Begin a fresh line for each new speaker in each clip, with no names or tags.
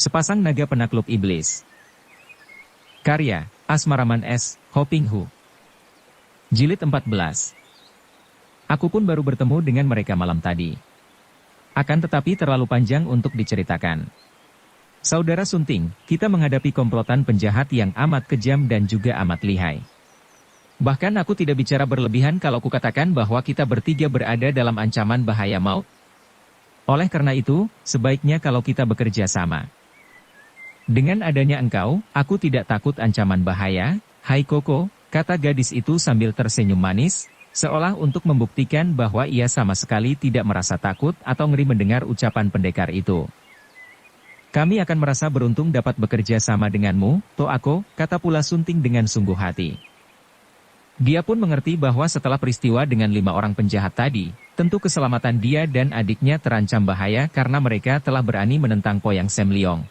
Sepasang Naga Penakluk Iblis. Karya, Asmaraman S. Hopinghu. Jilid 14. Aku pun baru bertemu dengan mereka malam tadi. Akan tetapi terlalu panjang untuk diceritakan. Saudara Sunting, kita menghadapi komplotan penjahat yang amat kejam dan juga amat lihai. Bahkan aku tidak bicara berlebihan kalau kukatakan bahwa kita bertiga berada dalam ancaman bahaya maut. Oleh karena itu, sebaiknya kalau kita bekerja sama. Dengan adanya engkau, aku tidak takut ancaman bahaya, hai Koko, kata gadis itu sambil tersenyum manis, seolah untuk membuktikan bahwa ia sama sekali tidak merasa takut atau ngeri mendengar ucapan pendekar itu. Kami akan merasa beruntung dapat bekerja sama denganmu, Toako, kata pula Sunting dengan sungguh hati. Dia pun mengerti bahwa setelah peristiwa dengan 5 orang penjahat tadi, tentu keselamatan dia dan adiknya terancam bahaya karena mereka telah berani menentang Poyang Sam Leong.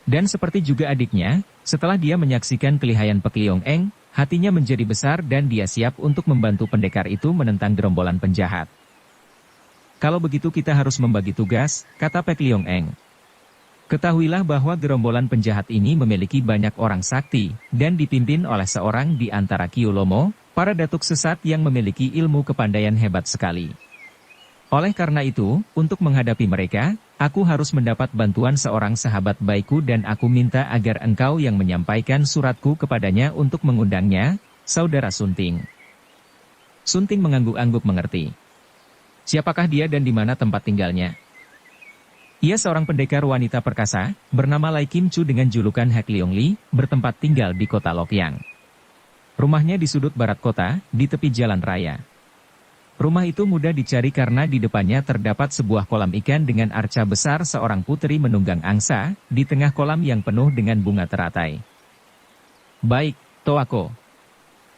Dan seperti juga adiknya, setelah dia menyaksikan kelihayan Pek Leong Eng, hatinya menjadi besar dan dia siap untuk membantu pendekar itu menentang gerombolan penjahat. Kalau begitu kita harus membagi tugas, kata Pek Leong Eng. Ketahuilah bahwa gerombolan penjahat ini memiliki banyak orang sakti, dan dipimpin oleh seorang di antara Kyulomo, para datuk sesat yang memiliki ilmu kepandaian hebat sekali. Oleh karena itu, untuk menghadapi mereka, aku harus mendapat bantuan seorang sahabat baikku dan aku minta agar engkau yang menyampaikan suratku kepadanya untuk mengundangnya, Saudara Sunting. Sunting mengangguk-angguk mengerti. Siapakah dia dan di mana tempat tinggalnya? Ia seorang pendekar wanita perkasa, bernama Lai Kim Chu dengan julukan Hek Leong Li, bertempat tinggal di kota Lokyang. Rumahnya di sudut barat kota, di tepi jalan raya. Rumah itu mudah dicari karena di depannya terdapat sebuah kolam ikan dengan arca besar seorang putri menunggang angsa, di tengah kolam yang penuh dengan bunga teratai. Baik, Toako.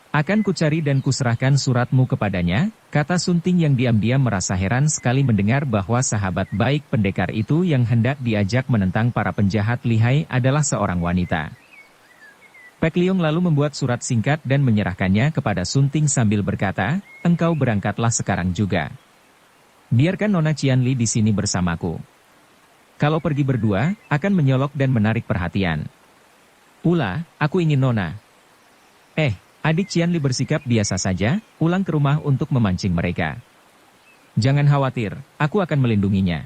Akan kucari dan kuserahkan suratmu kepadanya, kata Sunting yang diam-diam merasa heran sekali mendengar bahwa sahabat baik pendekar itu yang hendak diajak menentang para penjahat lihai adalah seorang wanita. Pek Leong lalu membuat surat singkat dan menyerahkannya kepada Sunting sambil berkata, engkau berangkatlah sekarang juga. Biarkan Nona Qianli di sini bersamaku. Kalau pergi berdua, akan menyolok dan menarik perhatian. Pula, aku ingin Nona. Adik Qianli bersikap biasa saja, pulang ke rumah untuk memancing mereka. Jangan khawatir, aku akan melindunginya.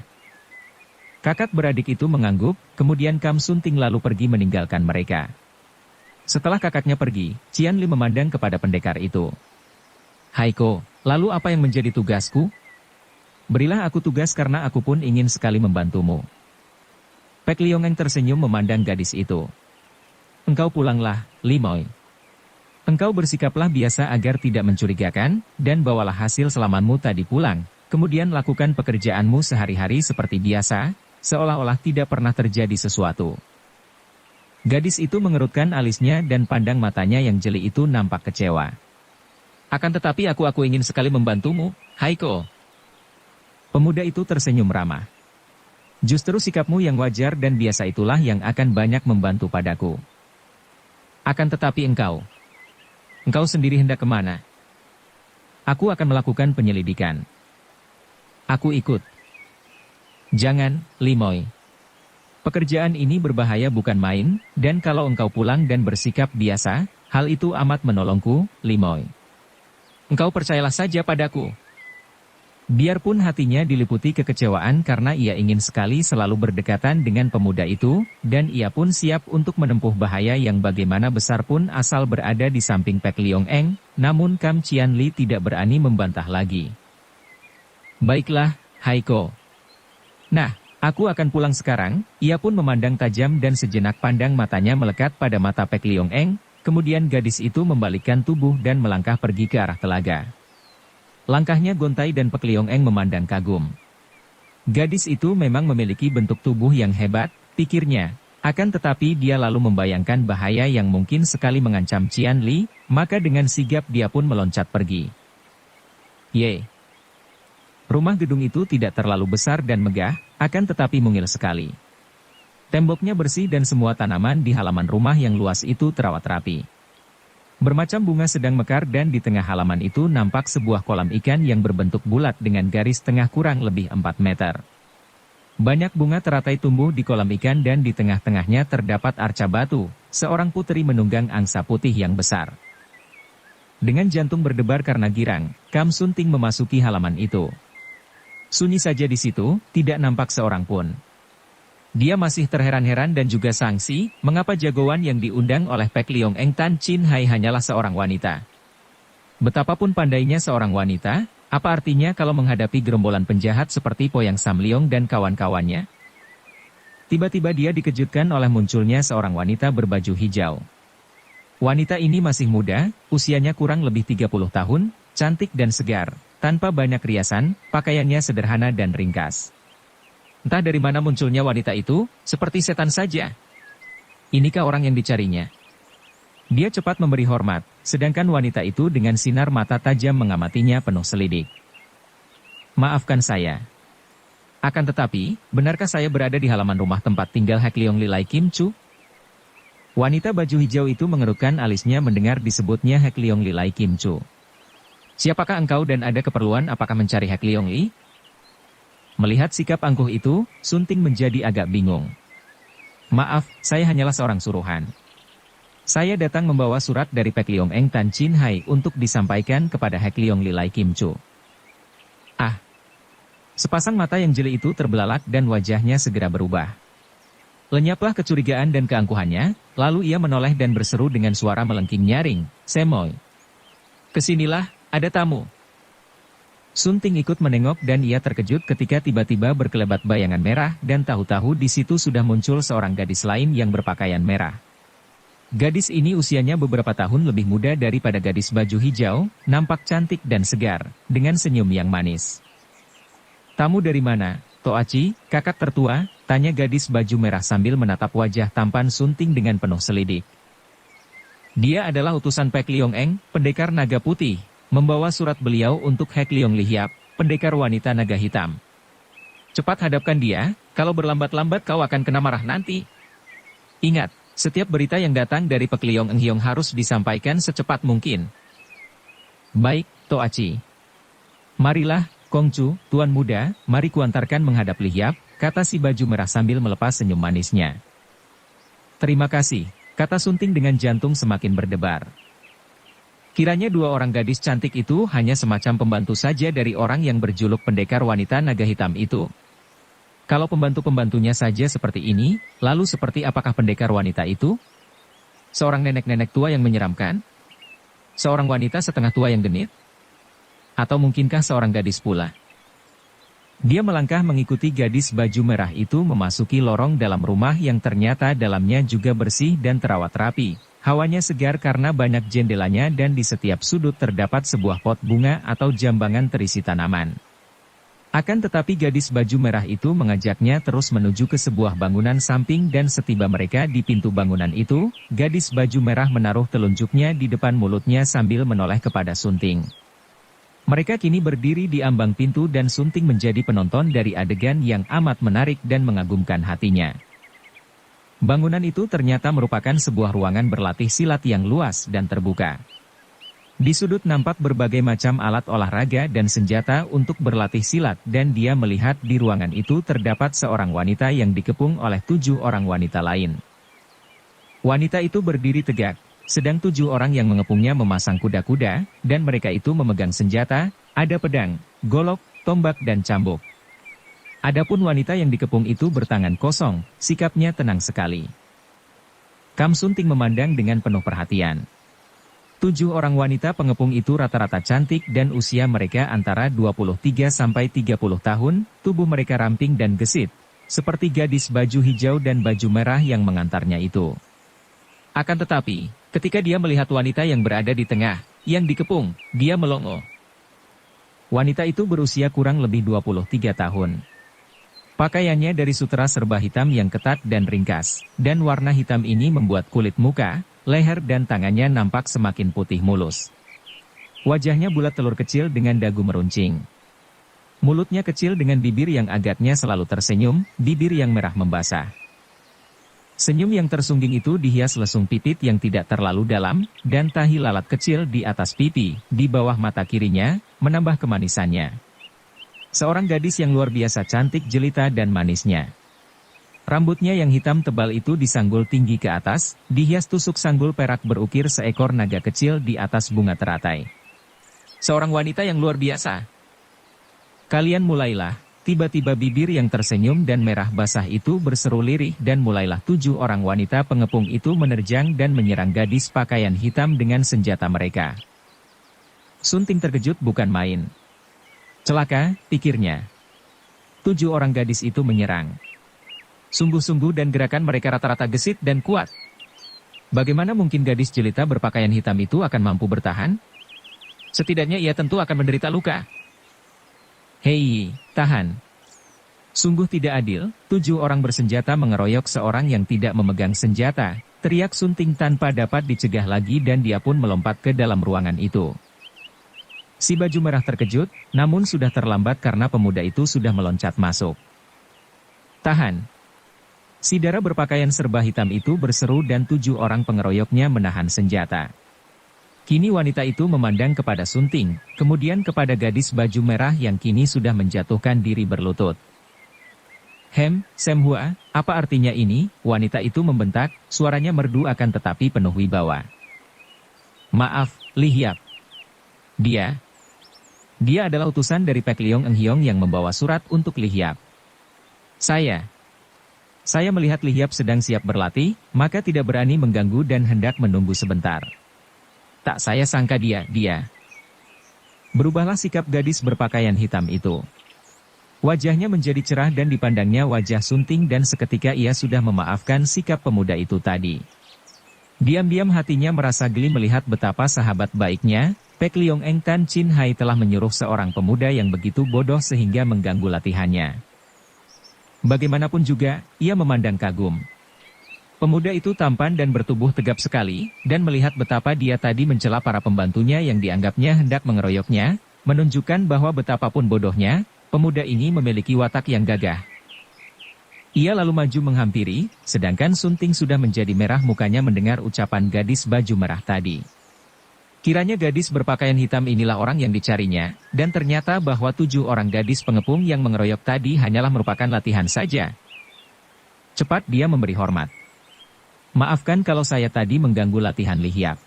Kakak beradik itu mengangguk, kemudian Kam Sunting lalu pergi meninggalkan mereka. Setelah kakaknya pergi, Qianli memandang kepada pendekar itu. Haiko, lalu apa yang menjadi tugasku? Berilah aku tugas karena aku pun ingin sekali membantumu. Pek Leong Eng tersenyum memandang gadis itu. Engkau pulanglah, Limoy. Engkau bersikaplah biasa agar tidak mencurigakan, dan bawalah hasil selamanmu tadi pulang, kemudian lakukan pekerjaanmu sehari-hari seperti biasa, seolah-olah tidak pernah terjadi sesuatu. Gadis itu mengerutkan alisnya dan pandang matanya yang jeli itu nampak kecewa. Akan tetapi aku ingin sekali membantumu, Haiko. Pemuda itu tersenyum ramah. Justru sikapmu yang wajar dan biasa itulah yang akan banyak membantu padaku. Akan tetapi engkau sendiri hendak kemana? Aku akan melakukan penyelidikan. Aku ikut. Jangan, Limoy. Pekerjaan ini berbahaya bukan main, dan kalau engkau pulang dan bersikap biasa, hal itu amat menolongku, Limoy. Engkau percayalah saja padaku. Biarpun hatinya diliputi kekecewaan karena ia ingin sekali selalu berdekatan dengan pemuda itu, dan ia pun siap untuk menempuh bahaya yang bagaimana besar pun asal berada di samping Pek Leong Eng, namun Kam Qianli tidak berani membantah lagi. Baiklah, Haiko. Nah, aku akan pulang sekarang. Ia pun memandang tajam dan sejenak pandang matanya melekat pada mata Pek Leong Eng, kemudian gadis itu membalikkan tubuh dan melangkah pergi ke arah telaga. Langkahnya gontai dan Pek Leong Eng memandang kagum. Gadis itu memang memiliki bentuk tubuh yang hebat, pikirnya. Akan tetapi dia lalu membayangkan bahaya yang mungkin sekali mengancam Qianli, maka dengan sigap dia pun meloncat pergi. Ye. Rumah gedung itu tidak terlalu besar dan megah, akan tetapi mungil sekali. Temboknya bersih dan semua tanaman di halaman rumah yang luas itu terawat rapi. Bermacam bunga sedang mekar dan di tengah halaman itu nampak sebuah kolam ikan yang berbentuk bulat dengan garis tengah kurang lebih 4 meter. Banyak bunga teratai tumbuh di kolam ikan dan di tengah-tengahnya terdapat arca batu, seorang putri menunggang angsa putih yang besar. Dengan jantung berdebar karena girang, Kam Sunting memasuki halaman itu. Sunyi saja di situ, tidak nampak seorang pun. Dia masih terheran-heran dan juga sangsi, mengapa jagoan yang diundang oleh Pek Liong Eng Tan Chin Hai hanyalah seorang wanita. Betapapun pandainya seorang wanita, apa artinya kalau menghadapi gerombolan penjahat seperti Poyang Sam Leong dan kawan-kawannya? Tiba-tiba dia dikejutkan oleh munculnya seorang wanita berbaju hijau. Wanita ini masih muda, usianya kurang lebih 30 tahun, cantik dan segar, tanpa banyak riasan, pakaiannya sederhana dan ringkas. Entah dari mana munculnya wanita itu, seperti setan saja. Inikah orang yang dicarinya? Dia cepat memberi hormat, sedangkan wanita itu dengan sinar mata tajam mengamatinya penuh selidik. Maafkan saya. Akan tetapi, benarkah saya berada di halaman rumah tempat tinggal Hek Leong Lilai Kim Chu? Wanita baju hijau itu mengerutkan alisnya mendengar disebutnya Hek Leong Lilai Kim Chu. Siapakah engkau dan ada keperluan apakah mencari Hek Leong Li? Melihat sikap angkuh itu, Sunting menjadi agak bingung. Maaf, saya hanyalah seorang suruhan. Saya datang membawa surat dari Pek Liong Eng Tan Chin Hai untuk disampaikan kepada Hek Leong Lilai Kim Chu. Ah! Sepasang mata yang jeli itu terbelalak dan wajahnya segera berubah. Lenyaplah kecurigaan dan keangkuhannya, lalu ia menoleh dan berseru dengan suara melengking nyaring, "Semoy! Kesinilah, ada tamu." Sunting ikut menengok dan ia terkejut ketika tiba-tiba berkelebat bayangan merah dan tahu-tahu di situ sudah muncul seorang gadis lain yang berpakaian merah. Gadis ini usianya beberapa tahun lebih muda daripada gadis baju hijau, nampak cantik dan segar, dengan senyum yang manis. "Tamu dari mana, Toachi, kakak tertua?" tanya gadis baju merah sambil menatap wajah tampan Sunting dengan penuh selidik. Dia adalah utusan Pek Liong Eng, pendekar naga putih, membawa surat beliau untuk Hek Leong Li Hiap, pendekar wanita naga hitam. "Cepat hadapkan dia, kalau berlambat-lambat kau akan kena marah nanti. Ingat, setiap berita yang datang dari Pek Liong Eng Hiong harus disampaikan secepat mungkin." "Baik, Toachi. Marilah, Kongcu, tuan muda, mari kuantarkan menghadap Li Hiap," kata si baju merah sambil melepas senyum manisnya. "Terima kasih," kata Sunting dengan jantung semakin berdebar. Kiranya dua orang gadis cantik itu hanya semacam pembantu saja dari orang yang berjuluk pendekar wanita naga hitam itu. Kalau pembantu-pembantunya saja seperti ini, lalu seperti apakah pendekar wanita itu? Seorang nenek-nenek tua yang menyeramkan? Seorang wanita setengah tua yang genit? Atau mungkinkah seorang gadis pula? Dia melangkah mengikuti gadis baju merah itu memasuki lorong dalam rumah yang ternyata dalamnya juga bersih dan terawat rapi. Hawanya segar karena banyak jendelanya dan di setiap sudut terdapat sebuah pot bunga atau jambangan terisi tanaman. Akan tetapi gadis baju merah itu mengajaknya terus menuju ke sebuah bangunan samping dan setiba mereka di pintu bangunan itu, gadis baju merah menaruh telunjuknya di depan mulutnya sambil menoleh kepada Sunting. Mereka kini berdiri di ambang pintu dan Sunting menjadi penonton dari adegan yang amat menarik dan mengagumkan hatinya. Bangunan itu ternyata merupakan sebuah ruangan berlatih silat yang luas dan terbuka. Di sudut nampak berbagai macam alat olahraga dan senjata untuk berlatih silat dan dia melihat di ruangan itu terdapat seorang wanita yang dikepung oleh 7 orang wanita lain. Wanita itu berdiri tegak, sedang 7 orang yang mengepungnya memasang kuda-kuda, dan mereka itu memegang senjata, ada pedang, golok, tombak dan cambuk. Adapun wanita yang dikepung itu bertangan kosong, sikapnya tenang sekali. Kam Sunting memandang dengan penuh perhatian. 7 orang wanita pengepung itu rata-rata cantik dan usia mereka antara 23 sampai 30 tahun, tubuh mereka ramping dan gesit, seperti gadis baju hijau dan baju merah yang mengantarnya itu. Akan tetapi, ketika dia melihat wanita yang berada di tengah, yang dikepung, dia melongo. Wanita itu berusia kurang lebih 23 tahun. Pakaiannya dari sutra serba hitam yang ketat dan ringkas, dan warna hitam ini membuat kulit muka, leher dan tangannya nampak semakin putih mulus. Wajahnya bulat telur kecil dengan dagu meruncing. Mulutnya kecil dengan bibir yang agaknya selalu tersenyum, bibir yang merah membasah. Senyum yang tersungging itu dihias lesung pipit yang tidak terlalu dalam, dan tahi lalat kecil di atas pipi, di bawah mata kirinya, menambah kemanisannya. Seorang gadis yang luar biasa cantik jelita dan manisnya. Rambutnya yang hitam tebal itu disanggul tinggi ke atas, dihias tusuk sanggul perak berukir seekor naga kecil di atas bunga teratai. Seorang wanita yang luar biasa. Kalian mulailah, tiba-tiba bibir yang tersenyum dan merah basah itu berseru lirih dan mulailah 7 orang wanita pengepung itu menerjang dan menyerang gadis pakaian hitam dengan senjata mereka. Sunting terkejut bukan main. Celaka, pikirnya. 7 orang gadis itu menyerang. Sungguh-sungguh dan gerakan mereka rata-rata gesit dan kuat. Bagaimana mungkin gadis jelita berpakaian hitam itu akan mampu bertahan? Setidaknya ia tentu akan menderita luka. Hei, tahan. Sungguh tidak adil, 7 orang bersenjata mengeroyok seorang yang tidak memegang senjata, teriak Sunting tanpa dapat dicegah lagi dan dia pun melompat ke dalam ruangan itu. Si baju merah terkejut, namun sudah terlambat karena pemuda itu sudah meloncat masuk. Tahan. Si dara berpakaian serba hitam itu berseru dan 7 orang pengeroyoknya menahan senjata. Kini wanita itu memandang kepada Sunting, kemudian kepada gadis baju merah yang kini sudah menjatuhkan diri berlutut. Semhua, apa artinya ini? Wanita itu membentak, suaranya merdu akan tetapi penuh wibawa. Maaf, Lihiap. Dia adalah utusan dari Pek Liong Eng Hiong yang membawa surat untuk Lihiap. Saya melihat Lihiap sedang siap berlatih, maka tidak berani mengganggu dan hendak menunggu sebentar. Tak saya sangka dia. Berubahlah sikap gadis berpakaian hitam itu. Wajahnya menjadi cerah dan dipandangnya wajah Sunting dan seketika ia sudah memaafkan sikap pemuda itu tadi. Diam-diam hatinya merasa geli melihat betapa sahabat baiknya, Pek Liong Eng Tan Chin Hai telah menyuruh seorang pemuda yang begitu bodoh sehingga mengganggu latihannya. Bagaimanapun juga, ia memandang kagum. Pemuda itu tampan dan bertubuh tegap sekali, dan melihat betapa dia tadi mencela para pembantunya yang dianggapnya hendak mengeroyoknya, menunjukkan bahwa betapapun bodohnya, pemuda ini memiliki watak yang gagah. Ia lalu maju menghampiri, sedangkan Sunting sudah menjadi merah mukanya mendengar ucapan gadis baju merah tadi. Kiranya gadis berpakaian hitam inilah orang yang dicarinya, dan ternyata bahwa 7 orang gadis pengepung yang mengeroyok tadi hanyalah merupakan latihan saja. Cepat dia memberi hormat. Maafkan kalau saya tadi mengganggu latihan Lihiap.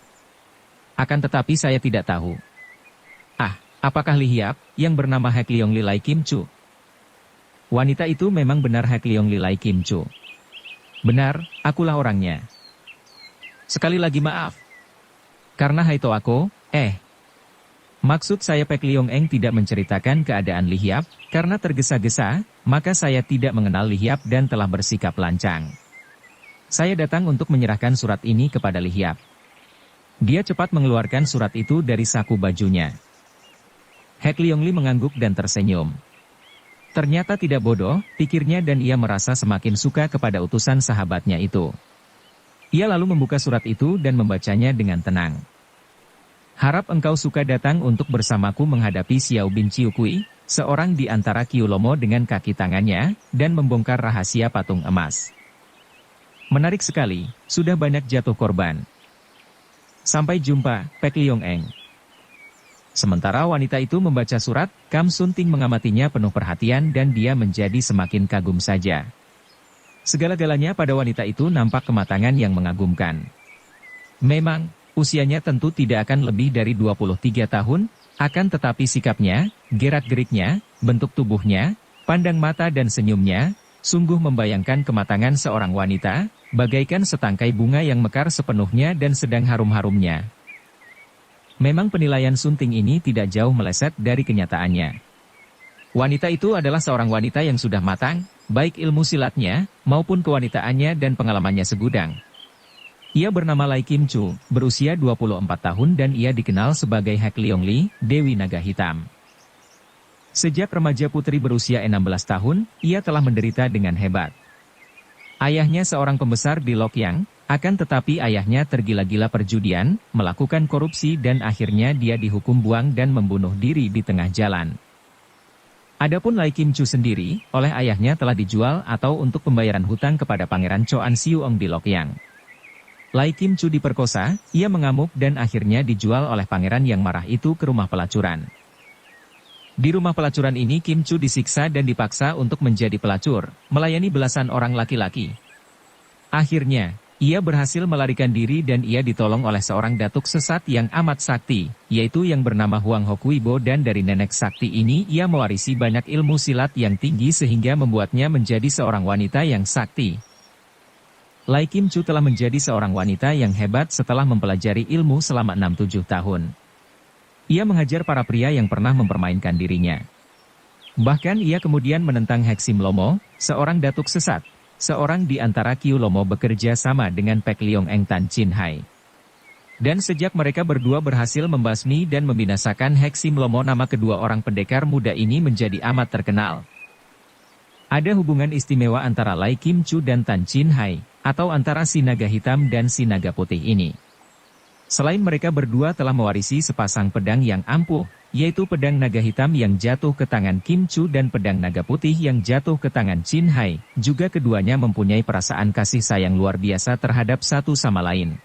Akan tetapi saya tidak tahu. Apakah Lihiap, yang bernama Hek Liong Lilai Kim Chu? Wanita itu memang benar Hek Liong Lilai Kim Chu. Benar, akulah orangnya. Sekali lagi maaf. Karena Haito aku, maksud saya Pek Liong Eng tidak menceritakan keadaan Lihiap, karena tergesa-gesa, maka saya tidak mengenal Lihiap dan telah bersikap lancang. Saya datang untuk menyerahkan surat ini kepada Lihiap. Dia cepat mengeluarkan surat itu dari saku bajunya. Hek Liong Li mengangguk dan tersenyum. Ternyata tidak bodoh, pikirnya dan ia merasa semakin suka kepada utusan sahabatnya itu. Ia lalu membuka surat itu dan membacanya dengan tenang. Harap engkau suka datang untuk bersamaku menghadapi Xiao Bin Chiu Kui, seorang di antara Kiulomo dengan kaki tangannya, dan membongkar rahasia patung emas. Menarik sekali, sudah banyak jatuh korban. Sampai jumpa, Pek Liong Eng. Sementara wanita itu membaca surat, Kam Sunting mengamatinya penuh perhatian dan dia menjadi semakin kagum saja. Segala-galanya pada wanita itu nampak kematangan yang mengagumkan. Memang, usianya tentu tidak akan lebih dari 23 tahun, akan tetapi sikapnya, gerak-geriknya, bentuk tubuhnya, pandang mata dan senyumnya, sungguh membayangkan kematangan seorang wanita, bagaikan setangkai bunga yang mekar sepenuhnya dan sedang harum-harumnya. Memang penilaian Sunting ini tidak jauh meleset dari kenyataannya. Wanita itu adalah seorang wanita yang sudah matang, baik ilmu silatnya, maupun kewanitaannya dan pengalamannya segudang. Ia bernama Lai Kim Chu, berusia 24 tahun dan ia dikenal sebagai Hek Liong Li, Dewi Naga Hitam. Sejak remaja putri berusia 16 tahun, ia telah menderita dengan hebat. Ayahnya seorang pembesar di Lokyang, akan tetapi ayahnya tergila-gila perjudian, melakukan korupsi dan akhirnya dia dihukum buang dan membunuh diri di tengah jalan. Adapun Lai Kim Chu sendiri, oleh ayahnya telah dijual atau untuk pembayaran hutang kepada Pangeran Choan Siuong di Lokyang. Lai Kim Chu diperkosa, ia mengamuk dan akhirnya dijual oleh pangeran yang marah itu ke rumah pelacuran. Di rumah pelacuran ini Kim Chu disiksa dan dipaksa untuk menjadi pelacur, melayani belasan orang laki-laki. Akhirnya, ia berhasil melarikan diri dan ia ditolong oleh seorang datuk sesat yang amat sakti, yaitu yang bernama Huang Hokuibo, dan dari nenek sakti ini ia mewarisi banyak ilmu silat yang tinggi sehingga membuatnya menjadi seorang wanita yang sakti. Lai Kim Chu telah menjadi seorang wanita yang hebat setelah mempelajari ilmu selama 6-7 tahun. Ia mengajar para pria yang pernah mempermainkan dirinya. Bahkan ia kemudian menentang Heksim Lomo, seorang datuk sesat. Seorang di antara Kiu Lomo bekerja sama dengan Pek Liong Eng Tan Chin Hai. Dan sejak mereka berdua berhasil membasmi dan membinasakan Heksim Lomo, nama kedua orang pendekar muda ini menjadi amat terkenal. Ada hubungan istimewa antara Lai Kim Chu dan Tan Chin Hai, atau antara si naga hitam dan si naga putih ini. Selain mereka berdua telah mewarisi sepasang pedang yang ampuh, yaitu pedang naga hitam yang jatuh ke tangan Kim Chu dan pedang naga putih yang jatuh ke tangan Chin Hai, juga keduanya mempunyai perasaan kasih sayang luar biasa terhadap satu sama lain.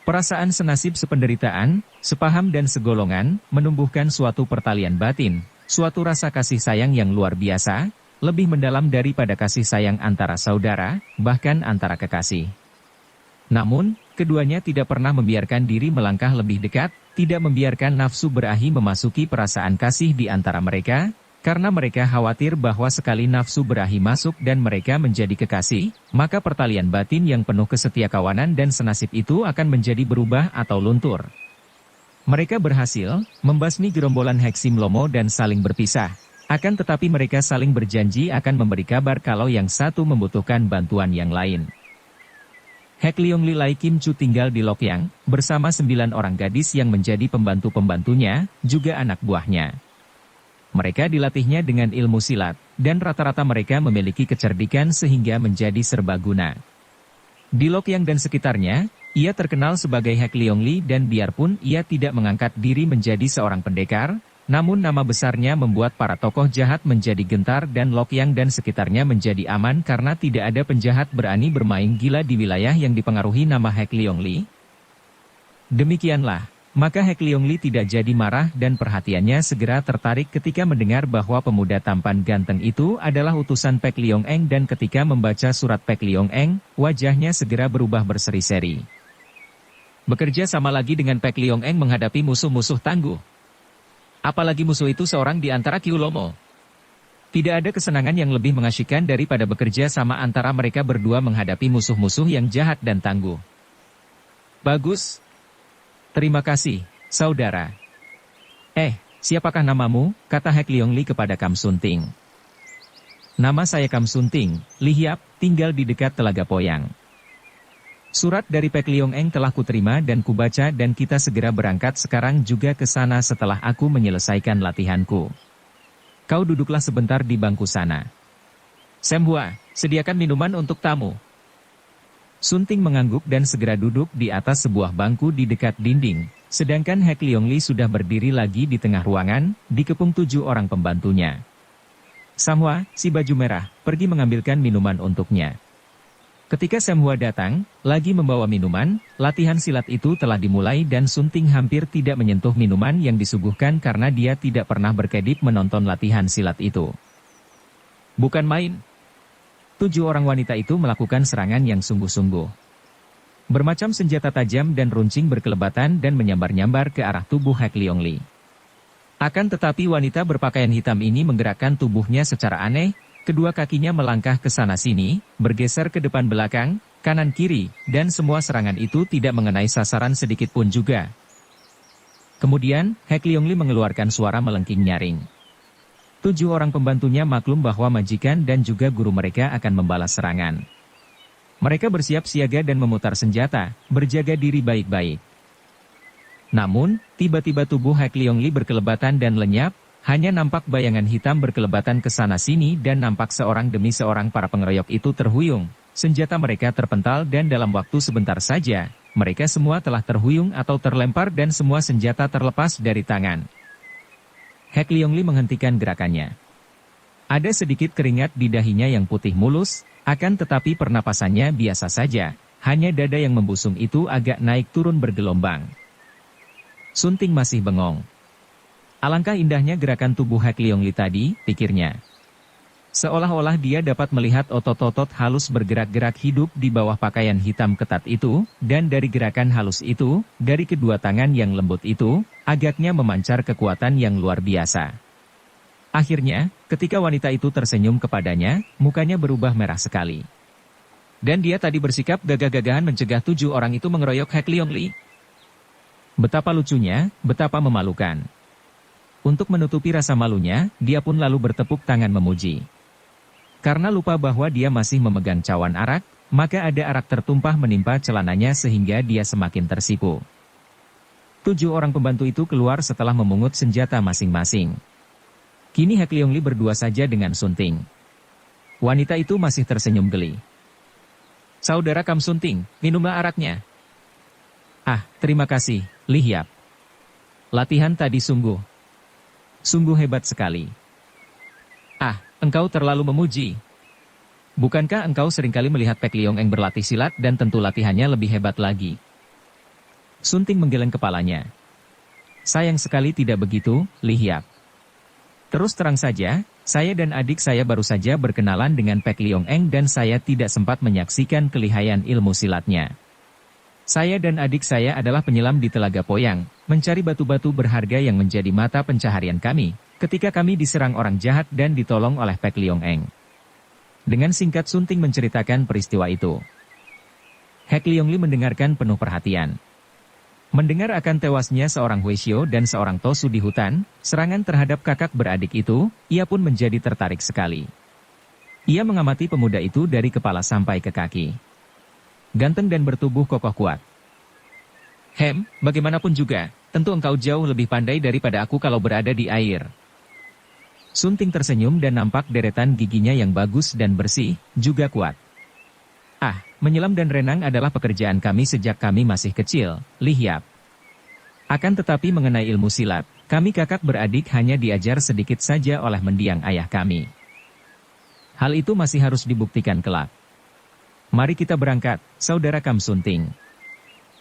Perasaan senasib sependeritaan, sepaham dan segolongan, menumbuhkan suatu pertalian batin, suatu rasa kasih sayang yang luar biasa, lebih mendalam daripada kasih sayang antara saudara, bahkan antara kekasih. Namun, keduanya tidak pernah membiarkan diri melangkah lebih dekat, tidak membiarkan nafsu berahi memasuki perasaan kasih di antara mereka, karena mereka khawatir bahwa sekali nafsu berahi masuk dan mereka menjadi kekasih, maka pertalian batin yang penuh kesetiakawanan dan senasib itu akan menjadi berubah atau luntur. Mereka berhasil membasmi gerombolan Heksim Lomo dan saling berpisah. Akan tetapi mereka saling berjanji akan memberi kabar kalau yang satu membutuhkan bantuan yang lain. Hek Liong Li Lai Kim Chu tinggal di Lokyang, bersama 9 orang gadis yang menjadi pembantu-pembantunya, juga anak buahnya. Mereka dilatihnya dengan ilmu silat, dan rata-rata mereka memiliki kecerdikan sehingga menjadi serbaguna. Di Lokyang dan sekitarnya, ia terkenal sebagai Hek Liong Li dan biarpun ia tidak mengangkat diri menjadi seorang pendekar, namun nama besarnya membuat para tokoh jahat menjadi gentar dan Lokyang dan sekitarnya menjadi aman karena tidak ada penjahat berani bermain gila di wilayah yang dipengaruhi nama Hek Liong Li. Demikianlah, maka Hek Liong Li tidak jadi marah dan perhatiannya segera tertarik ketika mendengar bahwa pemuda tampan ganteng itu adalah utusan Pek Liong Eng, dan ketika membaca surat Pek Liong Eng, wajahnya segera berubah berseri-seri. Bekerja sama lagi dengan Pek Liong Eng menghadapi musuh-musuh tangguh. Apalagi musuh itu seorang di antara Kiu Lomo. Tidak ada kesenangan yang lebih mengasyikkan daripada bekerja sama antara mereka berdua menghadapi musuh-musuh yang jahat dan tangguh. Bagus. Terima kasih, saudara. Siapakah namamu? Kata Hek Liong Li kepada Kam Sunting. Nama saya Kam Sunting, Li Hiap, tinggal di dekat Telaga Poyang. Surat dari Pek Liong Eng telah kuterima dan kubaca dan kita segera berangkat sekarang juga ke sana setelah aku menyelesaikan latihanku. Kau duduklah sebentar di bangku sana. Sam Hua, sediakan minuman untuk tamu. Sunting mengangguk dan segera duduk di atas sebuah bangku di dekat dinding, sedangkan Hek Liong Li sudah berdiri lagi di tengah ruangan, dikepung 7 orang pembantunya. Sam Hua, si baju merah, pergi mengambilkan minuman untuknya. Ketika Sam Hua datang, lagi membawa minuman, latihan silat itu telah dimulai dan Sunting hampir tidak menyentuh minuman yang disuguhkan karena dia tidak pernah berkedip menonton latihan silat itu. Bukan main. 7 orang wanita itu melakukan serangan yang sungguh-sungguh. Bermacam senjata tajam dan runcing berkelebatan dan menyambar-nyambar ke arah tubuh Hek Liong Li. Akan tetapi wanita berpakaian hitam ini menggerakkan tubuhnya secara aneh. Kedua kakinya melangkah ke sana-sini, bergeser ke depan belakang, kanan-kiri, dan semua serangan itu tidak mengenai sasaran sedikit pun juga. Kemudian, Hek Liong Li mengeluarkan suara melengking nyaring. 7 orang pembantunya maklum bahwa majikan dan juga guru mereka akan membalas serangan. Mereka bersiap siaga dan memutar senjata, berjaga diri baik-baik. Namun, tiba-tiba tubuh Hek Liong Li berkelebatan dan lenyap. Hanya nampak bayangan hitam berkelebatan ke sana-sini dan nampak seorang demi seorang para pengeroyok itu terhuyung. Senjata mereka terpental dan dalam waktu sebentar saja, mereka semua telah terhuyung atau terlempar dan semua senjata terlepas dari tangan. Hek Liong Li menghentikan gerakannya. Ada sedikit keringat di dahinya yang putih mulus, akan tetapi pernapasannya biasa saja, hanya dada yang membusung itu agak naik turun bergelombang. Sunting masih bengong. Alangkah indahnya gerakan tubuh Hek Leong Li tadi, pikirnya. Seolah-olah dia dapat melihat otot-otot halus bergerak-gerak hidup di bawah pakaian hitam ketat itu, dan dari gerakan halus itu, dari kedua tangan yang lembut itu, agaknya memancar kekuatan yang luar biasa. Akhirnya, ketika wanita itu tersenyum kepadanya, mukanya berubah merah sekali. Dan dia tadi bersikap gagah-gagahan mencegah 7 orang itu mengeroyok Hek Leong Li. Betapa lucunya, betapa memalukan. Untuk menutupi rasa malunya, dia pun lalu bertepuk tangan memuji. Karena lupa bahwa dia masih memegang cawan arak, maka ada arak tertumpah menimpa celananya sehingga dia semakin tersipu. 7 orang pembantu itu keluar setelah memungut senjata masing-masing. Kini Hek Leong Li berdua saja dengan Sunting. Wanita itu masih tersenyum geli. Saudara Kam Sunting, minumlah araknya. Ah, terima kasih, Li Hiap. Latihan tadi sungguh hebat sekali. Ah, engkau terlalu memuji. Bukankah engkau seringkali melihat Pek Leong Eng berlatih silat dan tentu latihannya lebih hebat lagi? Sunting menggeleng kepalanya. Sayang sekali tidak begitu, Li Hiap. Terus terang saja, saya dan adik saya baru saja berkenalan dengan Pek Leong Eng dan saya tidak sempat menyaksikan kelihayan ilmu silatnya. Saya dan adik saya adalah penyelam di Telaga Poyang, mencari batu-batu berharga yang menjadi mata pencaharian kami, ketika kami diserang orang jahat dan ditolong oleh Pek Leong Eng. Dengan singkat Sunting menceritakan peristiwa itu. Hek Leong Li mendengarkan penuh perhatian. Mendengar akan tewasnya seorang Huishio dan seorang Tosu di hutan, serangan terhadap kakak beradik itu, ia pun menjadi tertarik sekali. Ia mengamati pemuda itu dari kepala sampai ke kaki. Ganteng dan bertubuh kokoh kuat. Bagaimanapun juga, tentu engkau jauh lebih pandai daripada aku kalau berada di air. Sunting tersenyum dan nampak deretan giginya yang bagus dan bersih, juga kuat. Ah, menyelam dan renang adalah pekerjaan kami sejak kami masih kecil, Li Hiap. Akan tetapi mengenai ilmu silat, kami kakak beradik hanya diajar sedikit saja oleh mendiang ayah kami. Hal itu masih harus dibuktikan kelak. Mari kita berangkat, saudara Kam Sunting.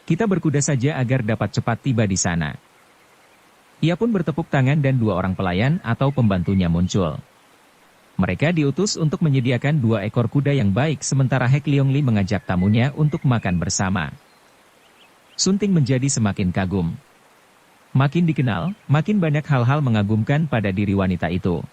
Kita berkuda saja agar dapat cepat tiba di sana. Ia pun bertepuk tangan dan 2 orang pelayan atau pembantunya muncul. Mereka diutus untuk menyediakan 2 ekor kuda yang baik sementara Hek Leong Li mengajak tamunya untuk makan bersama. Sunting menjadi semakin kagum. Makin dikenal, makin banyak hal-hal mengagumkan pada diri wanita itu.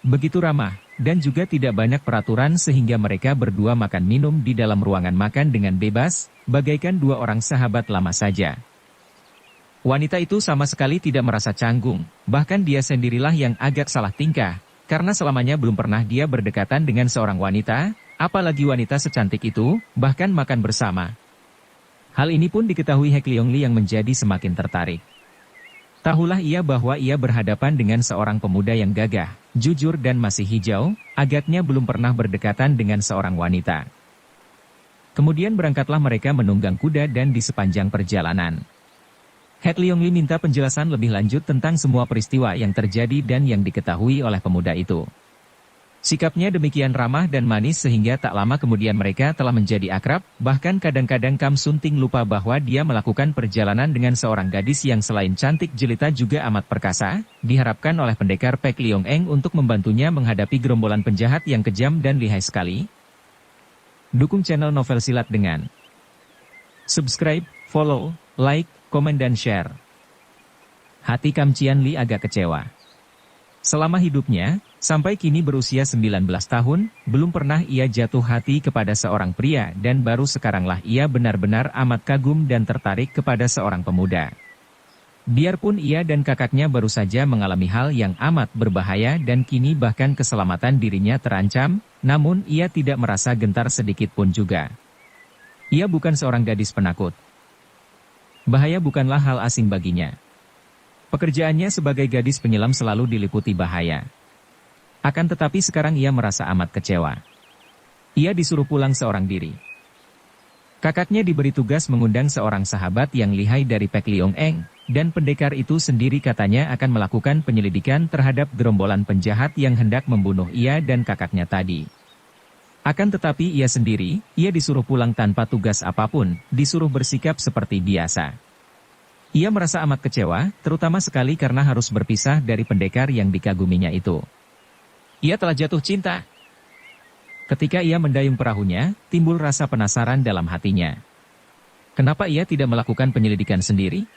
Begitu ramah, dan juga tidak banyak peraturan sehingga mereka berdua makan minum di dalam ruangan makan dengan bebas, bagaikan 2 orang sahabat lama saja. Wanita itu sama sekali tidak merasa canggung, bahkan dia sendirilah yang agak salah tingkah. Karena selamanya belum pernah dia berdekatan dengan seorang wanita, apalagi wanita secantik itu, bahkan makan bersama. Hal ini pun diketahui Hek Leong Li yang menjadi semakin tertarik. Tahulah ia bahwa ia berhadapan dengan seorang pemuda yang gagah, jujur dan masih hijau, agaknya belum pernah berdekatan dengan seorang wanita. Kemudian berangkatlah mereka menunggang kuda dan di sepanjang perjalanan. Hek Leong Li minta penjelasan lebih lanjut tentang semua peristiwa yang terjadi dan yang diketahui oleh pemuda itu. Sikapnya demikian ramah dan manis sehingga tak lama kemudian mereka telah menjadi akrab, bahkan kadang-kadang Kam Sunting lupa bahwa dia melakukan perjalanan dengan seorang gadis yang selain cantik jelita juga amat perkasa, diharapkan oleh pendekar Pek Leong Eng untuk membantunya menghadapi gerombolan penjahat yang kejam dan lihai sekali. Dukung channel Novel Silat dengan subscribe, follow, like, komen dan share. Hati Kam Cian Li agak kecewa. Selama hidupnya, sampai kini berusia 19 tahun, belum pernah ia jatuh hati kepada seorang pria dan baru sekaranglah ia benar-benar amat kagum dan tertarik kepada seorang pemuda. Biarpun ia dan kakaknya baru saja mengalami hal yang amat berbahaya dan kini bahkan keselamatan dirinya terancam, namun ia tidak merasa gentar sedikit pun juga. Ia bukan seorang gadis penakut. Bahaya bukanlah hal asing baginya. Pekerjaannya sebagai gadis penyelam selalu diliputi bahaya. Akan tetapi sekarang ia merasa amat kecewa. Ia disuruh pulang seorang diri. Kakaknya diberi tugas mengundang seorang sahabat yang lihai dari Pek Leong Eng, dan pendekar itu sendiri katanya akan melakukan penyelidikan terhadap gerombolan penjahat yang hendak membunuh ia dan kakaknya tadi. Akan tetapi ia sendiri, ia disuruh pulang tanpa tugas apapun, disuruh bersikap seperti biasa. Ia merasa amat kecewa, terutama sekali karena harus berpisah dari pendekar yang dikaguminya itu. Ia telah jatuh cinta. Ketika ia mendayung perahunya, timbul rasa penasaran dalam hatinya. Kenapa ia tidak melakukan penyelidikan sendiri?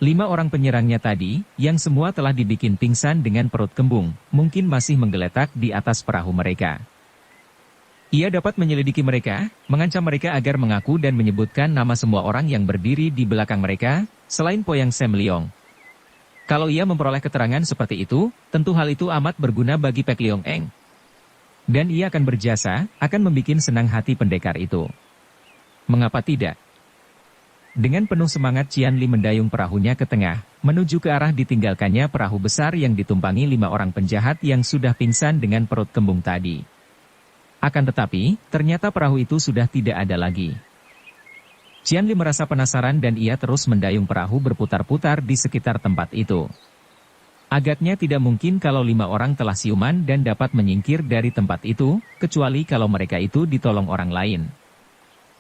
5 orang penyerangnya tadi, yang semua telah dibikin pingsan dengan perut kembung, mungkin masih menggeletak di atas perahu mereka. Ia dapat menyelidiki mereka, mengancam mereka agar mengaku dan menyebutkan nama semua orang yang berdiri di belakang mereka, selain Poyang Sam Leong. Kalau ia memperoleh keterangan seperti itu, tentu hal itu amat berguna bagi Pek Leong Eng. Dan ia akan berjasa, akan membuat senang hati pendekar itu. Mengapa tidak? Dengan penuh semangat Qian Li mendayung perahunya ke tengah, menuju ke arah ditinggalkannya perahu besar yang ditumpangi 5 orang penjahat yang sudah pingsan dengan perut kembung tadi. Akan tetapi, ternyata perahu itu sudah tidak ada lagi. Qian Li merasa penasaran dan ia terus mendayung perahu berputar-putar di sekitar tempat itu. Agaknya tidak mungkin kalau 5 orang telah siuman dan dapat menyingkir dari tempat itu, kecuali kalau mereka itu ditolong orang lain.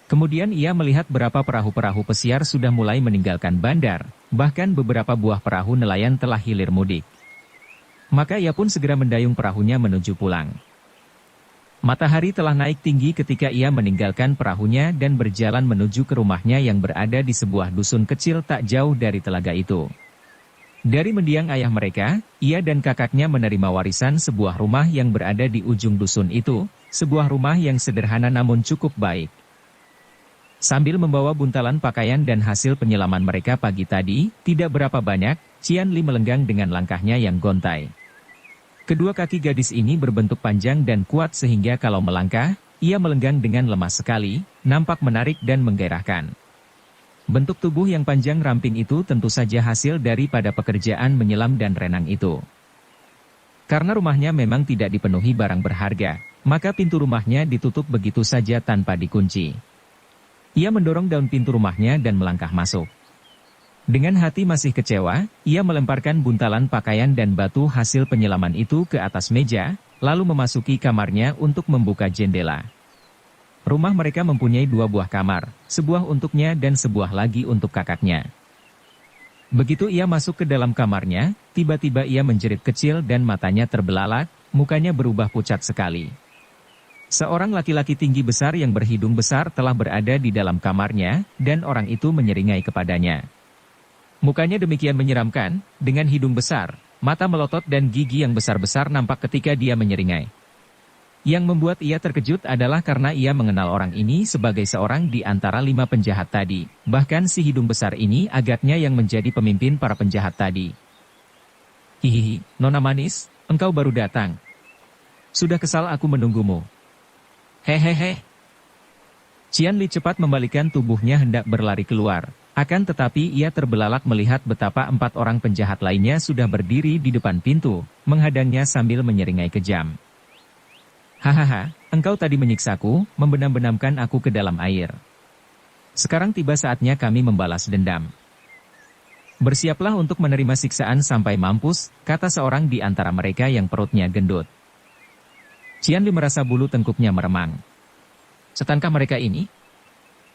Kemudian ia melihat berapa perahu-perahu pesiar sudah mulai meninggalkan bandar, bahkan beberapa buah perahu nelayan telah hilir mudik. Maka ia pun segera mendayung perahunya menuju pulang. Matahari telah naik tinggi ketika ia meninggalkan perahunya dan berjalan menuju ke rumahnya yang berada di sebuah dusun kecil tak jauh dari telaga itu. Dari mendiang ayah mereka, ia dan kakaknya menerima warisan sebuah rumah yang berada di ujung dusun itu, sebuah rumah yang sederhana namun cukup baik. Sambil membawa buntalan pakaian dan hasil penyelaman mereka pagi tadi, tidak berapa banyak, Qian Li melenggang dengan langkahnya yang gontai. Kedua kaki gadis ini berbentuk panjang dan kuat sehingga kalau melangkah, ia melenggang dengan lemah sekali, nampak menarik dan menggairahkan. Bentuk tubuh yang panjang ramping itu tentu saja hasil daripada pekerjaan menyelam dan renang itu. Karena rumahnya memang tidak dipenuhi barang berharga, maka pintu rumahnya ditutup begitu saja tanpa dikunci. Ia mendorong daun pintu rumahnya dan melangkah masuk. Dengan hati masih kecewa, ia melemparkan buntalan pakaian dan batu hasil penyelaman itu ke atas meja, lalu memasuki kamarnya untuk membuka jendela. Rumah mereka mempunyai 2 buah kamar, sebuah untuknya dan sebuah lagi untuk kakaknya. Begitu ia masuk ke dalam kamarnya, tiba-tiba ia menjerit kecil dan matanya terbelalak, mukanya berubah pucat sekali. Seorang laki-laki tinggi besar yang berhidung besar telah berada di dalam kamarnya, dan orang itu menyeringai kepadanya. Mukanya demikian menyeramkan, dengan hidung besar, mata melotot dan gigi yang besar-besar nampak ketika dia menyeringai. Yang membuat ia terkejut adalah karena ia mengenal orang ini sebagai seorang di antara 5 penjahat tadi, bahkan si hidung besar ini agaknya yang menjadi pemimpin para penjahat tadi. Hihihi, Nona manis, engkau baru datang. Sudah kesal aku menunggumu. Hehehe. Qian Li cepat membalikkan tubuhnya hendak berlari keluar. Akan tetapi ia terbelalak melihat betapa 4 orang penjahat lainnya sudah berdiri di depan pintu, menghadangnya sambil menyeringai kejam. Hahaha, engkau tadi menyiksaku, membenam-benamkan aku ke dalam air. Sekarang tiba saatnya kami membalas dendam. Bersiaplah untuk menerima siksaan sampai mampus, kata seorang di antara mereka yang perutnya gendut. Qian Li merasa bulu tengkuknya meremang. Setankah mereka ini?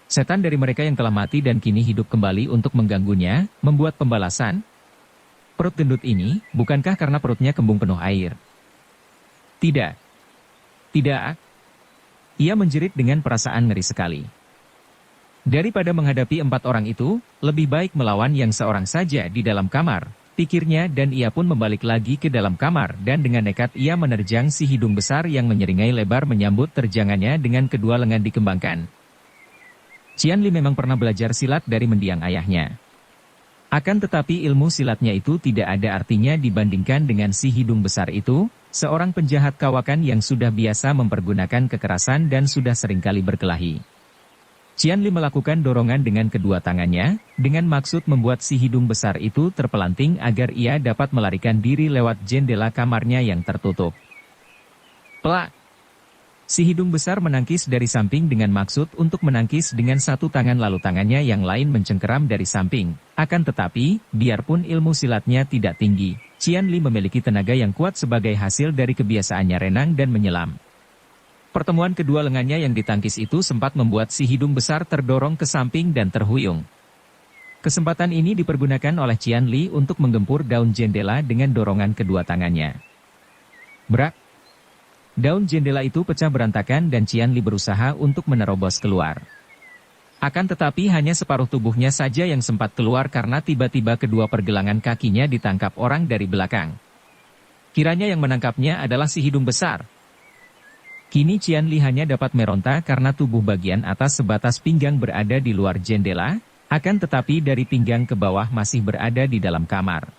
Setan dari mereka yang telah mati dan kini hidup kembali untuk mengganggunya, membuat pembalasan? Perut gendut ini, bukankah karena perutnya kembung penuh air? Tidak. Tidak. Ia menjerit dengan perasaan ngeri sekali. Daripada menghadapi 4 orang itu, lebih baik melawan yang seorang saja di dalam kamar, pikirnya dan ia pun membalik lagi ke dalam kamar dan dengan nekat ia menerjang si hidung besar yang menyeringai lebar menyambut terjangannya dengan kedua lengan dikembangkan. Qian Li memang pernah belajar silat dari mendiang ayahnya. Akan tetapi ilmu silatnya itu tidak ada artinya dibandingkan dengan si hidung besar itu, seorang penjahat kawakan yang sudah biasa mempergunakan kekerasan dan sudah seringkali berkelahi. Qian Li melakukan dorongan dengan kedua tangannya, dengan maksud membuat si hidung besar itu terpelanting agar ia dapat melarikan diri lewat jendela kamarnya yang tertutup. Plak! Si hidung besar menangkis dari samping dengan maksud untuk menangkis dengan satu tangan lalu tangannya yang lain mencengkeram dari samping. Akan tetapi, biarpun ilmu silatnya tidak tinggi, Qian Li memiliki tenaga yang kuat sebagai hasil dari kebiasaannya renang dan menyelam. Pertemuan kedua lengannya yang ditangkis itu sempat membuat si hidung besar terdorong ke samping dan terhuyung. Kesempatan ini dipergunakan oleh Qianli untuk menggempur daun jendela dengan dorongan kedua tangannya. Brak! Daun jendela itu pecah berantakan dan Qianli berusaha untuk menerobos keluar. Akan tetapi hanya separuh tubuhnya saja yang sempat keluar karena tiba-tiba kedua pergelangan kakinya ditangkap orang dari belakang. Kiranya yang menangkapnya adalah si hidung besar. Kini Qianli hanya dapat meronta karena tubuh bagian atas sebatas pinggang berada di luar jendela, akan tetapi dari pinggang ke bawah masih berada di dalam kamar.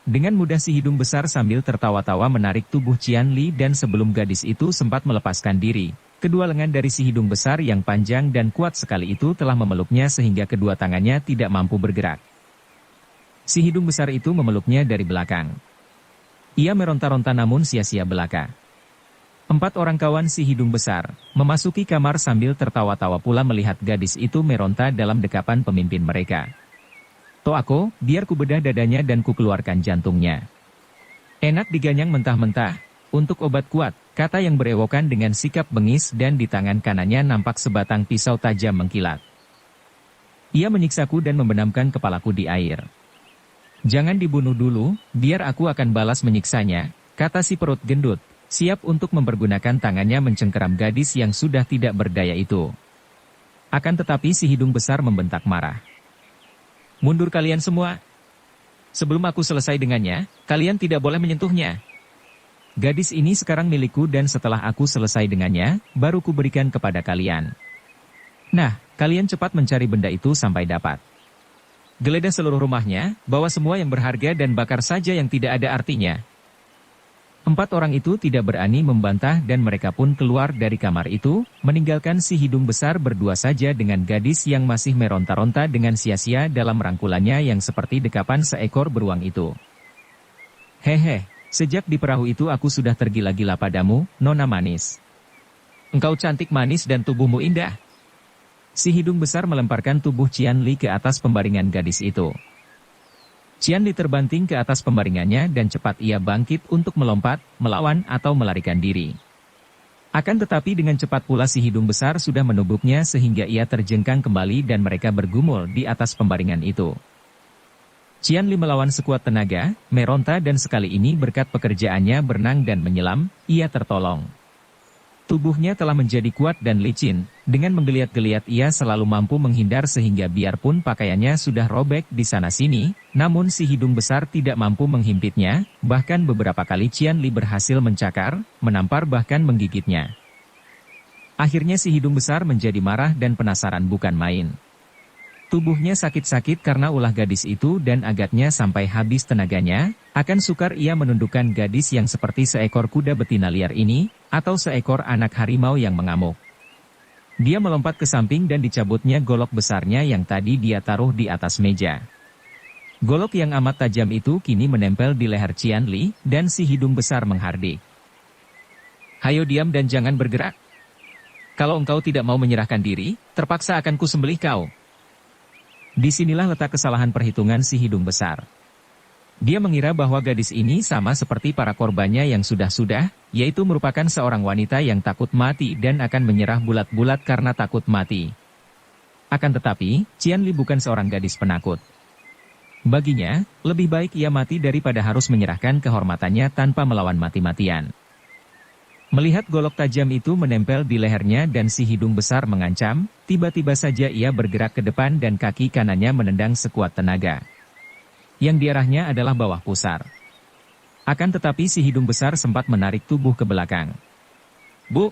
Dengan mudah si hidung besar sambil tertawa-tawa menarik tubuh Qianli dan sebelum gadis itu sempat melepaskan diri, kedua lengan dari si hidung besar yang panjang dan kuat sekali itu telah memeluknya sehingga kedua tangannya tidak mampu bergerak. Si hidung besar itu memeluknya dari belakang. Ia meronta-ronta namun sia-sia belaka. 4 orang kawan si hidung besar memasuki kamar sambil tertawa-tawa pula melihat gadis itu meronta dalam dekapan pemimpin mereka. "Toako, biar ku bedah dadanya dan ku keluarkan jantungnya. Enak diganyang mentah-mentah, untuk obat kuat," kata yang berewokan dengan sikap bengis dan di tangan kanannya nampak sebatang pisau tajam mengkilat. "Ia menyiksaku dan membenamkan kepalaku di air. Jangan dibunuh dulu, biar aku akan balas menyiksanya," kata si perut gendut, siap untuk mempergunakan tangannya mencengkeram gadis yang sudah tidak berdaya itu. Akan tetapi si hidung besar membentak marah. "Mundur kalian semua. Sebelum aku selesai dengannya, kalian tidak boleh menyentuhnya. Gadis ini sekarang milikku dan setelah aku selesai dengannya, baru kuberikan kepada kalian. Nah, kalian cepat mencari benda itu sampai dapat. Geledah seluruh rumahnya, bawa semua yang berharga dan bakar saja yang tidak ada artinya." 4 orang itu tidak berani membantah dan mereka pun keluar dari kamar itu, meninggalkan si hidung besar berdua saja dengan gadis yang masih meronta-ronta dengan sia-sia dalam rangkulannya yang seperti dekapan seekor beruang itu. "Hehe, sejak di perahu itu aku sudah tergila-gila padamu, Nona manis. Engkau cantik manis dan tubuhmu indah." Si hidung besar melemparkan tubuh Qianli ke atas pembaringan gadis itu. Qianli terbanting ke atas pembaringannya dan cepat ia bangkit untuk melompat, melawan atau melarikan diri. Akan tetapi dengan cepat pula si hidung besar sudah menubuknya sehingga ia terjengkang kembali dan mereka bergumul di atas pembaringan itu. Qianli melawan sekuat tenaga, meronta dan sekali ini berkat pekerjaannya berenang dan menyelam, ia tertolong. Tubuhnya telah menjadi kuat dan licin, dengan menggeliat-geliat ia selalu mampu menghindar sehingga biarpun pakaiannya sudah robek di sana-sini, namun si hidung besar tidak mampu menghimpitnya, bahkan beberapa kali Qianli berhasil mencakar, menampar bahkan menggigitnya. Akhirnya si hidung besar menjadi marah dan penasaran bukan main. Tubuhnya sakit-sakit karena ulah gadis itu dan agaknya sampai habis tenaganya, akan sukar ia menundukkan gadis yang seperti seekor kuda betina liar ini, atau seekor anak harimau yang mengamuk. Dia melompat ke samping dan dicabutnya golok besarnya yang tadi dia taruh di atas meja. Golok yang amat tajam itu kini menempel di leher Qianli, dan si hidung besar menghardik. "Hayo diam dan jangan bergerak. Kalau engkau tidak mau menyerahkan diri, terpaksa akan kusembelih kau." Disinilah letak kesalahan perhitungan si hidung besar. Dia mengira bahwa gadis ini sama seperti para korbannya yang sudah-sudah, yaitu merupakan seorang wanita yang takut mati dan akan menyerah bulat-bulat karena takut mati. Akan tetapi, Qianli bukan seorang gadis penakut. Baginya, lebih baik ia mati daripada harus menyerahkan kehormatannya tanpa melawan mati-matian. Melihat golok tajam itu menempel di lehernya dan si hidung besar mengancam, tiba-tiba saja ia bergerak ke depan dan kaki kanannya menendang sekuat tenaga. Yang diarahnya adalah bawah pusar. Akan tetapi si hidung besar sempat menarik tubuh ke belakang. "Bu!"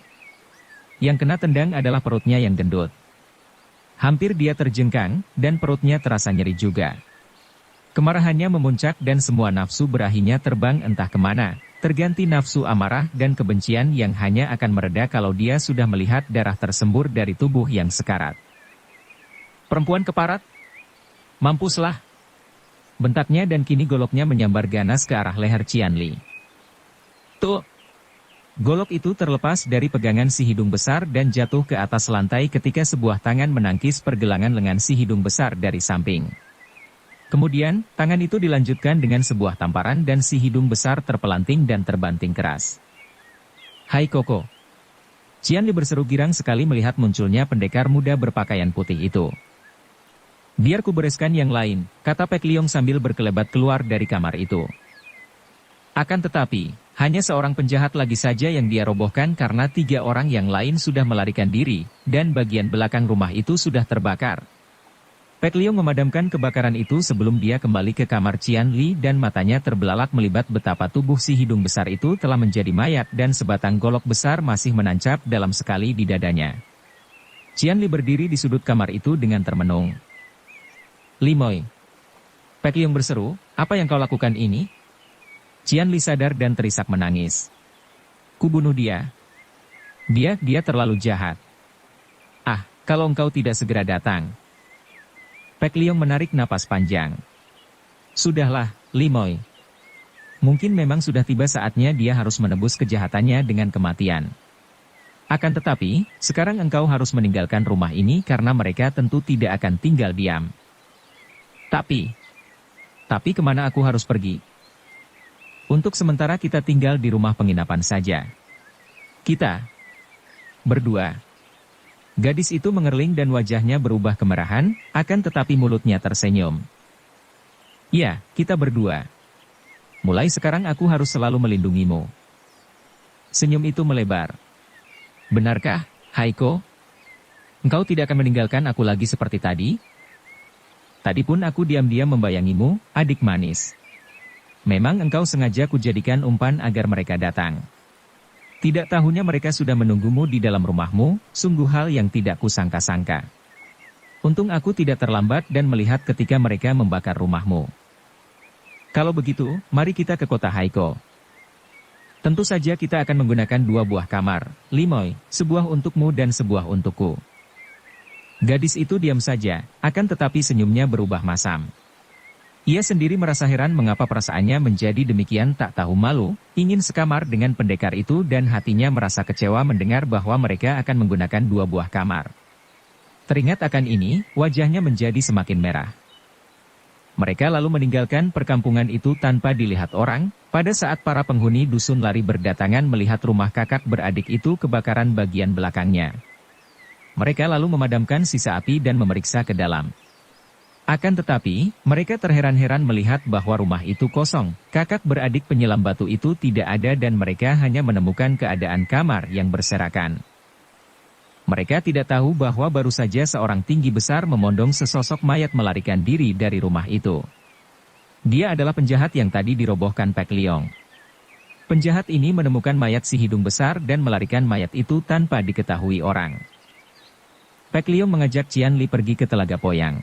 Yang kena tendang adalah perutnya yang gendut. Hampir dia terjengkang, dan perutnya terasa nyeri juga. Kemarahannya memuncak dan semua nafsu berahinya terbang entah kemana, terganti nafsu amarah dan kebencian yang hanya akan mereda kalau dia sudah melihat darah tersembur dari tubuh yang sekarat. "Perempuan keparat! Mampuslah!" Bentaknya dan kini goloknya menyambar ganas ke arah leher Qianli. "Tuh!" Golok itu terlepas dari pegangan si hidung besar dan jatuh ke atas lantai ketika sebuah tangan menangkis pergelangan lengan si hidung besar dari samping. Kemudian, tangan itu dilanjutkan dengan sebuah tamparan dan si hidung besar terpelanting dan terbanting keras. "Hai Koko!" Qianli berseru girang sekali melihat munculnya pendekar muda berpakaian putih itu. Biar ku bereskan yang lain, kata Pek Liong sambil berkelebat keluar dari kamar itu. Akan tetapi, hanya seorang penjahat lagi saja yang dia robohkan karena 3 orang yang lain sudah melarikan diri, dan bagian belakang rumah itu sudah terbakar. Pek Liong memadamkan kebakaran itu sebelum dia kembali ke kamar Qian Li dan matanya terbelalak melihat betapa tubuh si hidung besar itu telah menjadi mayat dan sebatang golok besar masih menancap dalam sekali di dadanya. Qian Li berdiri di sudut kamar itu dengan termenung. "Limoy," Pek Liong berseru, "apa yang kau lakukan ini?" Qian Li sadar dan terisak menangis. "Kubunuh dia. Dia terlalu jahat. Ah, kalau engkau tidak segera datang." Pek Liong menarik napas panjang. "Sudahlah, Limoy. Mungkin memang sudah tiba saatnya dia harus menebus kejahatannya dengan kematian. Akan tetapi, sekarang engkau harus meninggalkan rumah ini karena mereka tentu tidak akan tinggal diam." Tapi kemana aku harus pergi? Untuk sementara kita tinggal di rumah penginapan saja. Kita berdua. Gadis itu mengerling dan wajahnya berubah kemerahan, akan tetapi mulutnya tersenyum. "Ya, kita berdua. Mulai sekarang aku harus selalu melindungimu." Senyum itu melebar. "Benarkah, Haiko? Engkau tidak akan meninggalkan aku lagi seperti tadi? Tadi pun aku diam-diam membayangimu, adik manis. Memang engkau sengaja kujadikan umpan agar mereka datang. Tidak tahunya mereka sudah menunggumu di dalam rumahmu, sungguh hal yang tidak kusangka-sangka. Untung aku tidak terlambat dan melihat ketika mereka membakar rumahmu. Kalau begitu, mari kita ke kota Haiko. Tentu saja kita akan menggunakan 2 buah kamar, Limoy, sebuah untukmu dan sebuah untukku." Gadis itu diam saja, akan tetapi senyumnya berubah masam. Ia sendiri merasa heran mengapa perasaannya menjadi demikian tak tahu malu, ingin sekamar dengan pendekar itu dan hatinya merasa kecewa mendengar bahwa mereka akan menggunakan 2 buah kamar. Teringat akan ini, wajahnya menjadi semakin merah. Mereka lalu meninggalkan perkampungan itu tanpa dilihat orang, pada saat para penghuni dusun lari berdatangan melihat rumah kakak beradik itu kebakaran bagian belakangnya. Mereka lalu memadamkan sisa api dan memeriksa ke dalam. Akan tetapi, mereka terheran-heran melihat bahwa rumah itu kosong, kakak beradik penyelam batu itu tidak ada dan mereka hanya menemukan keadaan kamar yang berserakan. Mereka tidak tahu bahwa baru saja seorang tinggi besar memondong sesosok mayat melarikan diri dari rumah itu. Dia adalah penjahat yang tadi dirobohkan Pek Liong. Penjahat ini menemukan mayat si hidung besar dan melarikan mayat itu tanpa diketahui orang. Pek Liong mengajak Qian Li pergi ke Telaga Poyang.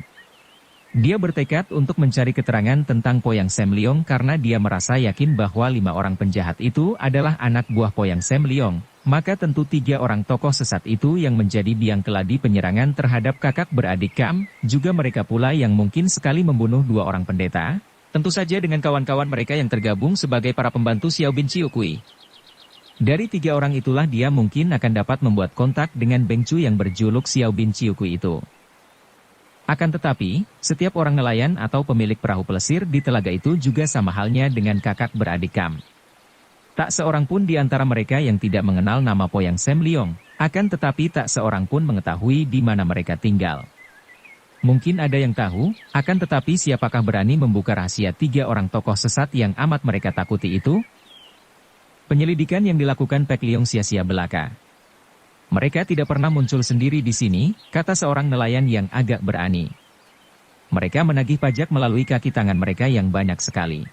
Dia bertekad untuk mencari keterangan tentang Poyang Sam Leong karena dia merasa yakin bahwa 5 orang penjahat itu adalah anak buah Poyang Sam Leong, maka tentu 3 orang tokoh sesat itu yang menjadi biang keladi penyerangan terhadap kakak beradik Kam, juga mereka pula yang mungkin sekali membunuh 2 orang pendeta, tentu saja dengan kawan-kawan mereka yang tergabung sebagai para pembantu Xiao Bin Chiukui. Dari 3 orang itulah dia mungkin akan dapat membuat kontak dengan Beng Chu yang berjuluk Xiao Bin Chiukui itu. Akan tetapi, setiap orang nelayan atau pemilik perahu pelesir di telaga itu juga sama halnya dengan kakak beradik Kam. Tak seorang pun di antara mereka yang tidak mengenal nama Poyang Sam Leong, akan tetapi tak seorang pun mengetahui di mana mereka tinggal. Mungkin ada yang tahu, akan tetapi siapakah berani membuka rahasia 3 orang tokoh sesat yang amat mereka takuti itu? Penyelidikan yang dilakukan Pek Liong sia-sia belaka. "Mereka tidak pernah muncul sendiri di sini," kata seorang nelayan yang agak berani. "Mereka menagih pajak melalui kaki tangan mereka yang banyak sekali.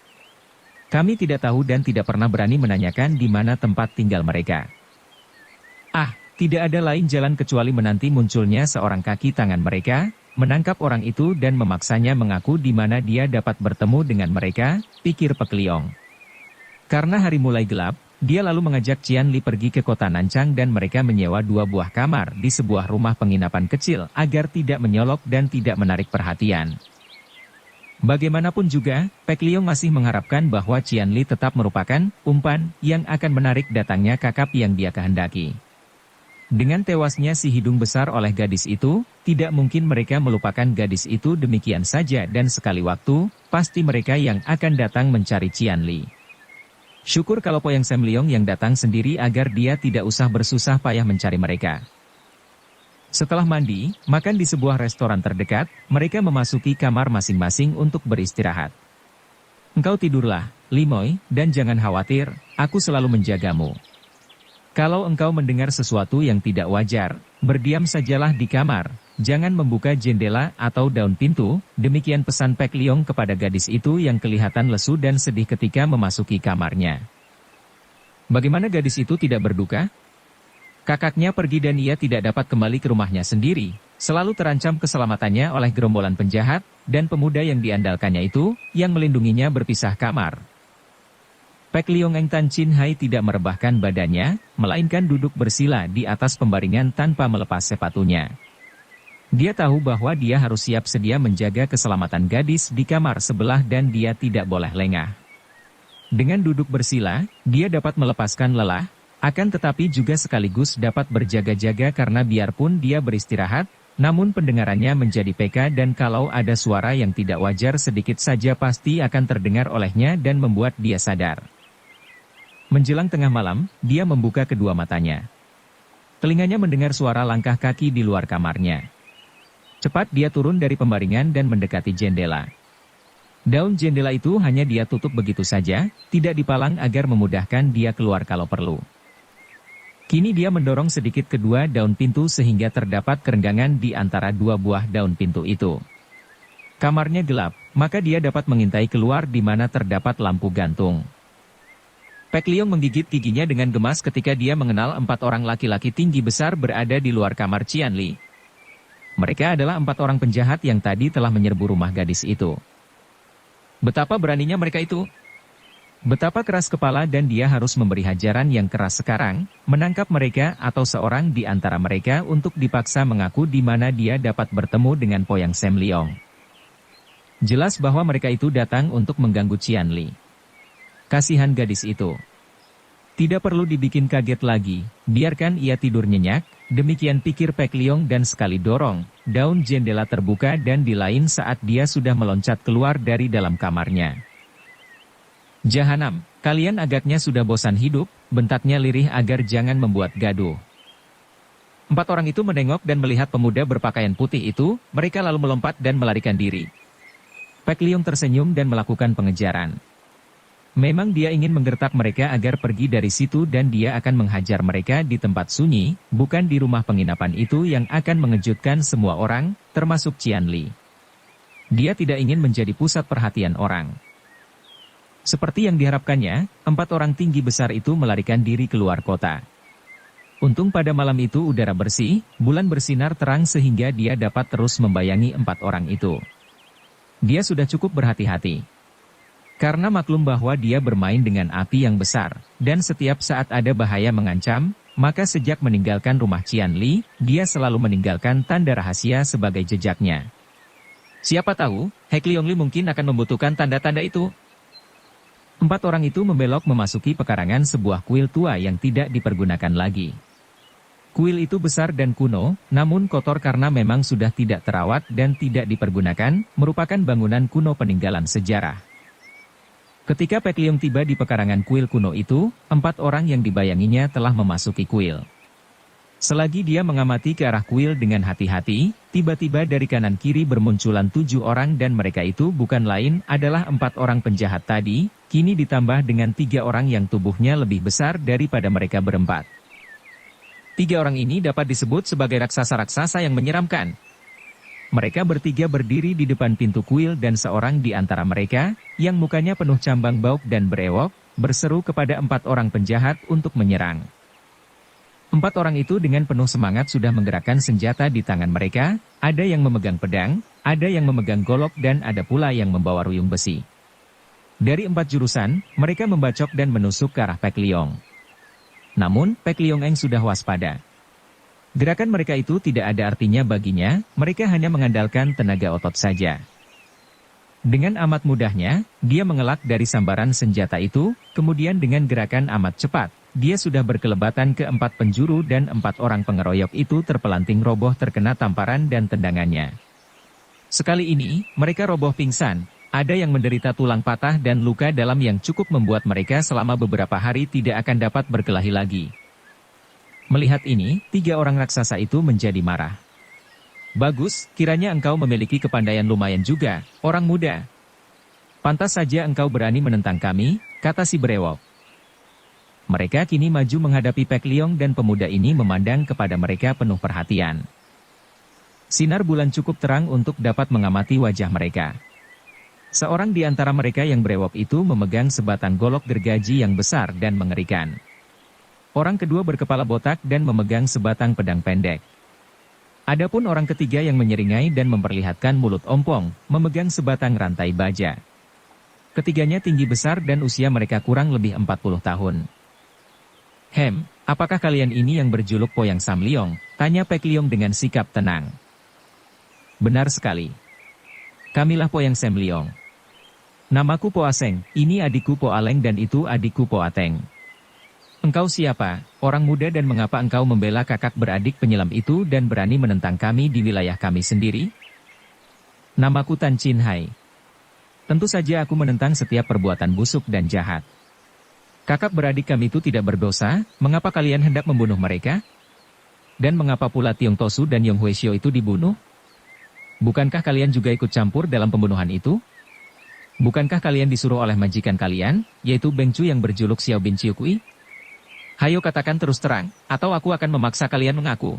Kami tidak tahu dan tidak pernah berani menanyakan di mana tempat tinggal mereka. Ah, tidak ada lain jalan kecuali menanti munculnya seorang kaki tangan mereka, menangkap orang itu dan memaksanya mengaku di mana dia dapat bertemu dengan mereka," pikir Pek Liong. Karena hari mulai gelap, dia lalu mengajak Qian Li pergi ke kota Nancang dan mereka menyewa 2 buah kamar di sebuah rumah penginapan kecil agar tidak menyolok dan tidak menarik perhatian. Bagaimanapun juga, Pek Liong masih mengharapkan bahwa Qian Li tetap merupakan umpan yang akan menarik datangnya kakap yang dia kehendaki. Dengan tewasnya si hidung besar oleh gadis itu, tidak mungkin mereka melupakan gadis itu demikian saja dan sekali waktu, pasti mereka yang akan datang mencari Qian Li. Syukur kalau Poyang Sam Leong yang datang sendiri agar dia tidak usah bersusah payah mencari mereka. Setelah mandi, makan di sebuah restoran terdekat, mereka memasuki kamar masing-masing untuk beristirahat. Engkau tidurlah, Limoy, dan jangan khawatir, aku selalu menjagamu. Kalau engkau mendengar sesuatu yang tidak wajar, berdiam sajalah di kamar, jangan membuka jendela atau daun pintu, demikian pesan Pek Liong kepada gadis itu yang kelihatan lesu dan sedih ketika memasuki kamarnya. Bagaimana gadis itu tidak berduka? Kakaknya pergi dan ia tidak dapat kembali ke rumahnya sendiri, selalu terancam keselamatannya oleh gerombolan penjahat, dan pemuda yang diandalkannya itu, yang melindunginya berpisah kamar. Pek Liong Eng Tan Chin Hai tidak merebahkan badannya, melainkan duduk bersila di atas pembaringan tanpa melepas sepatunya. Dia tahu bahwa dia harus siap sedia menjaga keselamatan gadis di kamar sebelah dan dia tidak boleh lengah. Dengan duduk bersila, dia dapat melepaskan lelah, akan tetapi juga sekaligus dapat berjaga-jaga karena biarpun dia beristirahat, namun pendengarannya menjadi peka dan kalau ada suara yang tidak wajar sedikit saja pasti akan terdengar olehnya dan membuat dia sadar. Menjelang tengah malam, dia membuka kedua matanya. Telinganya mendengar suara langkah kaki di luar kamarnya. Cepat dia turun dari pembaringan dan mendekati jendela. Daun jendela itu hanya dia tutup begitu saja, tidak dipalang agar memudahkan dia keluar kalau perlu. Kini dia mendorong sedikit kedua daun pintu sehingga terdapat kerenggangan di antara dua buah daun pintu itu. Kamarnya gelap, maka dia dapat mengintai keluar di mana terdapat lampu gantung. Pek Liong menggigit giginya dengan gemas ketika dia mengenal 4 orang laki-laki tinggi besar berada di luar kamar Qian Li. Mereka adalah 4 orang penjahat yang tadi telah menyerbu rumah gadis itu. Betapa beraninya mereka itu. Betapa keras kepala dan dia harus memberi hajaran yang keras sekarang, menangkap mereka atau seorang di antara mereka untuk dipaksa mengaku di mana dia dapat bertemu dengan Poyang Sam Liong. Jelas bahwa mereka itu datang untuk mengganggu Qian Li. Kasihan gadis itu. Tidak perlu dibikin kaget lagi, biarkan ia tidur nyenyak, demikian pikir Pek Liong dan sekali dorong, daun jendela terbuka dan di lain saat dia sudah meloncat keluar dari dalam kamarnya. Jahanam, kalian agaknya sudah bosan hidup, bentaknya lirih agar jangan membuat gaduh. 4 orang itu menengok dan melihat pemuda berpakaian putih itu, mereka lalu melompat dan melarikan diri. Pek Liong tersenyum dan melakukan pengejaran. Memang dia ingin menggertak mereka agar pergi dari situ dan dia akan menghajar mereka di tempat sunyi, bukan di rumah penginapan itu yang akan mengejutkan semua orang, termasuk Qian Li. Dia tidak ingin menjadi pusat perhatian orang. Seperti yang diharapkannya, 4 orang tinggi besar itu melarikan diri keluar kota. Untung pada malam itu udara bersih, bulan bersinar terang sehingga dia dapat terus membayangi 4 orang itu. Dia sudah cukup berhati-hati. Karena maklum bahwa dia bermain dengan api yang besar, dan setiap saat ada bahaya mengancam, maka sejak meninggalkan rumah Qian Li, dia selalu meninggalkan tanda rahasia sebagai jejaknya. Siapa tahu, Hek Liong Li mungkin akan membutuhkan tanda-tanda itu. 4 orang itu membelok memasuki pekarangan sebuah kuil tua yang tidak dipergunakan lagi. Kuil itu besar dan kuno, namun kotor karena memang sudah tidak terawat dan tidak dipergunakan, merupakan bangunan kuno peninggalan sejarah. Ketika Pek Liong tiba di pekarangan kuil kuno itu, 4 orang yang dibayanginya telah memasuki kuil. Selagi dia mengamati ke arah kuil dengan hati-hati, tiba-tiba dari kanan kiri bermunculan 7 orang dan mereka itu bukan lain adalah 4 orang penjahat tadi, kini ditambah dengan 3 orang yang tubuhnya lebih besar daripada mereka berempat. 3 orang ini dapat disebut sebagai raksasa-raksasa yang menyeramkan. Mereka bertiga berdiri di depan pintu kuil dan seorang di antara mereka, yang mukanya penuh cambang bauk dan berewok, berseru kepada 4 orang penjahat untuk menyerang. 4 orang itu dengan penuh semangat sudah menggerakkan senjata di tangan mereka, ada yang memegang pedang, ada yang memegang golok dan ada pula yang membawa ruyung besi. Dari 4 jurusan, mereka membacok dan menusuk ke arah Pek Liong. Namun, Pek Liong Eng sudah waspada. Gerakan mereka itu tidak ada artinya baginya, mereka hanya mengandalkan tenaga otot saja. Dengan amat mudahnya, dia mengelak dari sambaran senjata itu, kemudian dengan gerakan amat cepat, dia sudah berkelebatan ke 4 penjuru dan 4 orang pengeroyok itu terpelanting roboh terkena tamparan dan tendangannya. Sekali ini, mereka roboh pingsan, ada yang menderita tulang patah dan luka dalam yang cukup membuat mereka selama beberapa hari tidak akan dapat berkelahi lagi. Melihat ini, 3 orang raksasa itu menjadi marah. Bagus, kiranya engkau memiliki kepandaian lumayan juga, orang muda. Pantas saja engkau berani menentang kami, kata si berewok. Mereka kini maju menghadapi Pek Liong dan pemuda ini memandang kepada mereka penuh perhatian. Sinar bulan cukup terang untuk dapat mengamati wajah mereka. Seorang di antara mereka yang berewok itu memegang sebatang golok gergaji yang besar dan mengerikan. Orang kedua berkepala botak dan memegang sebatang pedang pendek. Adapun orang ketiga yang menyeringai dan memperlihatkan mulut ompong, memegang sebatang rantai baja. Ketiganya tinggi besar dan usia mereka kurang lebih 40 tahun. Apakah kalian ini yang berjuluk Poyang Sam Liong? Tanya Pek Liong dengan sikap tenang. Benar sekali. Kamilah Poyang Sam Liong. Namaku Po Aseng, ini adikku Po Aleng dan itu adikku Po Ateng. Engkau siapa, orang muda, dan mengapa engkau membela kakak beradik penyelam itu dan berani menentang kami di wilayah kami sendiri? Namaku Tan Chin Hai. Tentu saja aku menentang setiap perbuatan busuk dan jahat. Kakak beradik kami itu tidak berdosa, mengapa kalian hendak membunuh mereka? Dan mengapa pula Tiong Tosu dan Yong Huesio itu dibunuh? Bukankah kalian juga ikut campur dalam pembunuhan itu? Bukankah kalian disuruh oleh majikan kalian, yaitu Beng Chu yang berjuluk Xiao Bin Chiu Kui? Hayo katakan terus terang, atau aku akan memaksa kalian mengaku.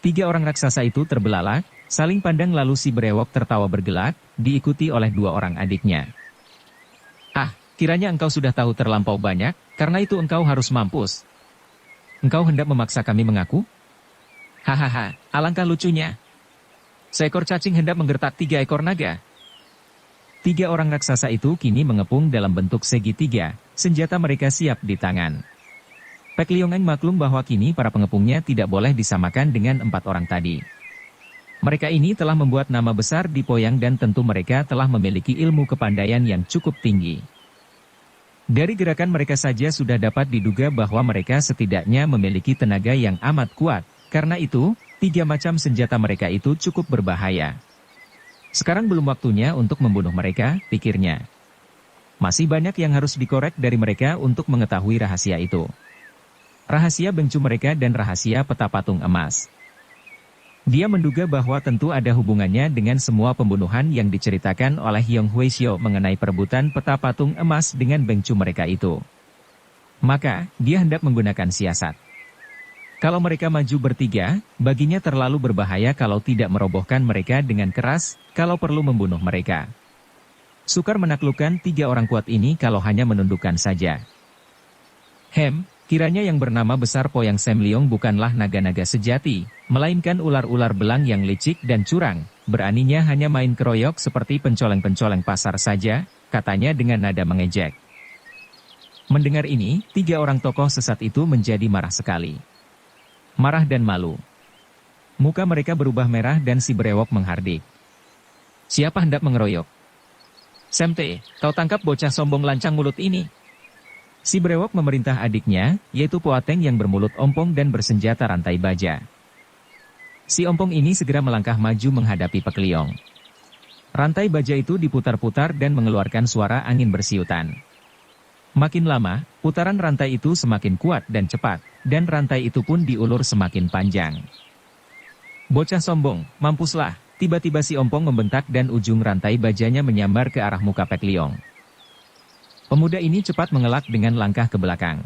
3 orang raksasa itu terbelalak, saling pandang lalu si berewok tertawa bergelak, diikuti oleh 2 orang adiknya. Kiranya engkau sudah tahu terlampau banyak, karena itu engkau harus mampus. Engkau hendak memaksa kami mengaku? Hahaha, alangkah lucunya. Seekor cacing hendak menggertak 3 ekor naga. 3 orang raksasa itu kini mengepung dalam bentuk segitiga, senjata mereka siap di tangan. Pek Liong Eng maklum bahwa kini para pengepungnya tidak boleh disamakan dengan 4 orang tadi. Mereka ini telah membuat nama besar di Poyang dan tentu mereka telah memiliki ilmu kepandaian yang cukup tinggi. Dari gerakan mereka saja sudah dapat diduga bahwa mereka setidaknya memiliki tenaga yang amat kuat. Karena itu, 3 macam senjata mereka itu cukup berbahaya. Sekarang belum waktunya untuk membunuh mereka, pikirnya. Masih banyak yang harus dikorek dari mereka untuk mengetahui rahasia itu. Rahasia Beng Chu mereka dan rahasia peta patung emas. Dia menduga bahwa tentu ada hubungannya dengan semua pembunuhan yang diceritakan oleh Yong Huesio mengenai perebutan peta patung emas dengan Beng Chu mereka itu. Maka, dia hendak menggunakan siasat. Kalau mereka maju bertiga, baginya terlalu berbahaya kalau tidak merobohkan mereka dengan keras, kalau perlu membunuh mereka. Sukar menaklukkan 3 orang kuat ini kalau hanya menundukkan saja. Kiranya yang bernama besar Poyang Sam Liong bukanlah naga-naga sejati, melainkan ular-ular belang yang licik dan curang, beraninya hanya main keroyok seperti pencoleng-pencoleng pasar saja, katanya dengan nada mengejek. Mendengar ini, 3 orang tokoh sesat itu menjadi marah sekali. Marah dan malu. Muka mereka berubah merah dan si berewok menghardik. Siapa hendak mengeroyok? Sam Te, kau tangkap bocah sombong lancang mulut ini. Si berewok memerintah adiknya, yaitu Po Ateng yang bermulut ompong dan bersenjata rantai baja. Si ompong ini segera melangkah maju menghadapi Pek Liong. Rantai baja itu diputar-putar dan mengeluarkan suara angin bersiutan. Makin lama, putaran rantai itu semakin kuat dan cepat, dan rantai itu pun diulur semakin panjang. Bocah sombong, mampuslah, tiba-tiba si ompong membentak dan ujung rantai bajanya menyambar ke arah muka Pek Liong. Pemuda ini cepat mengelak dengan langkah ke belakang.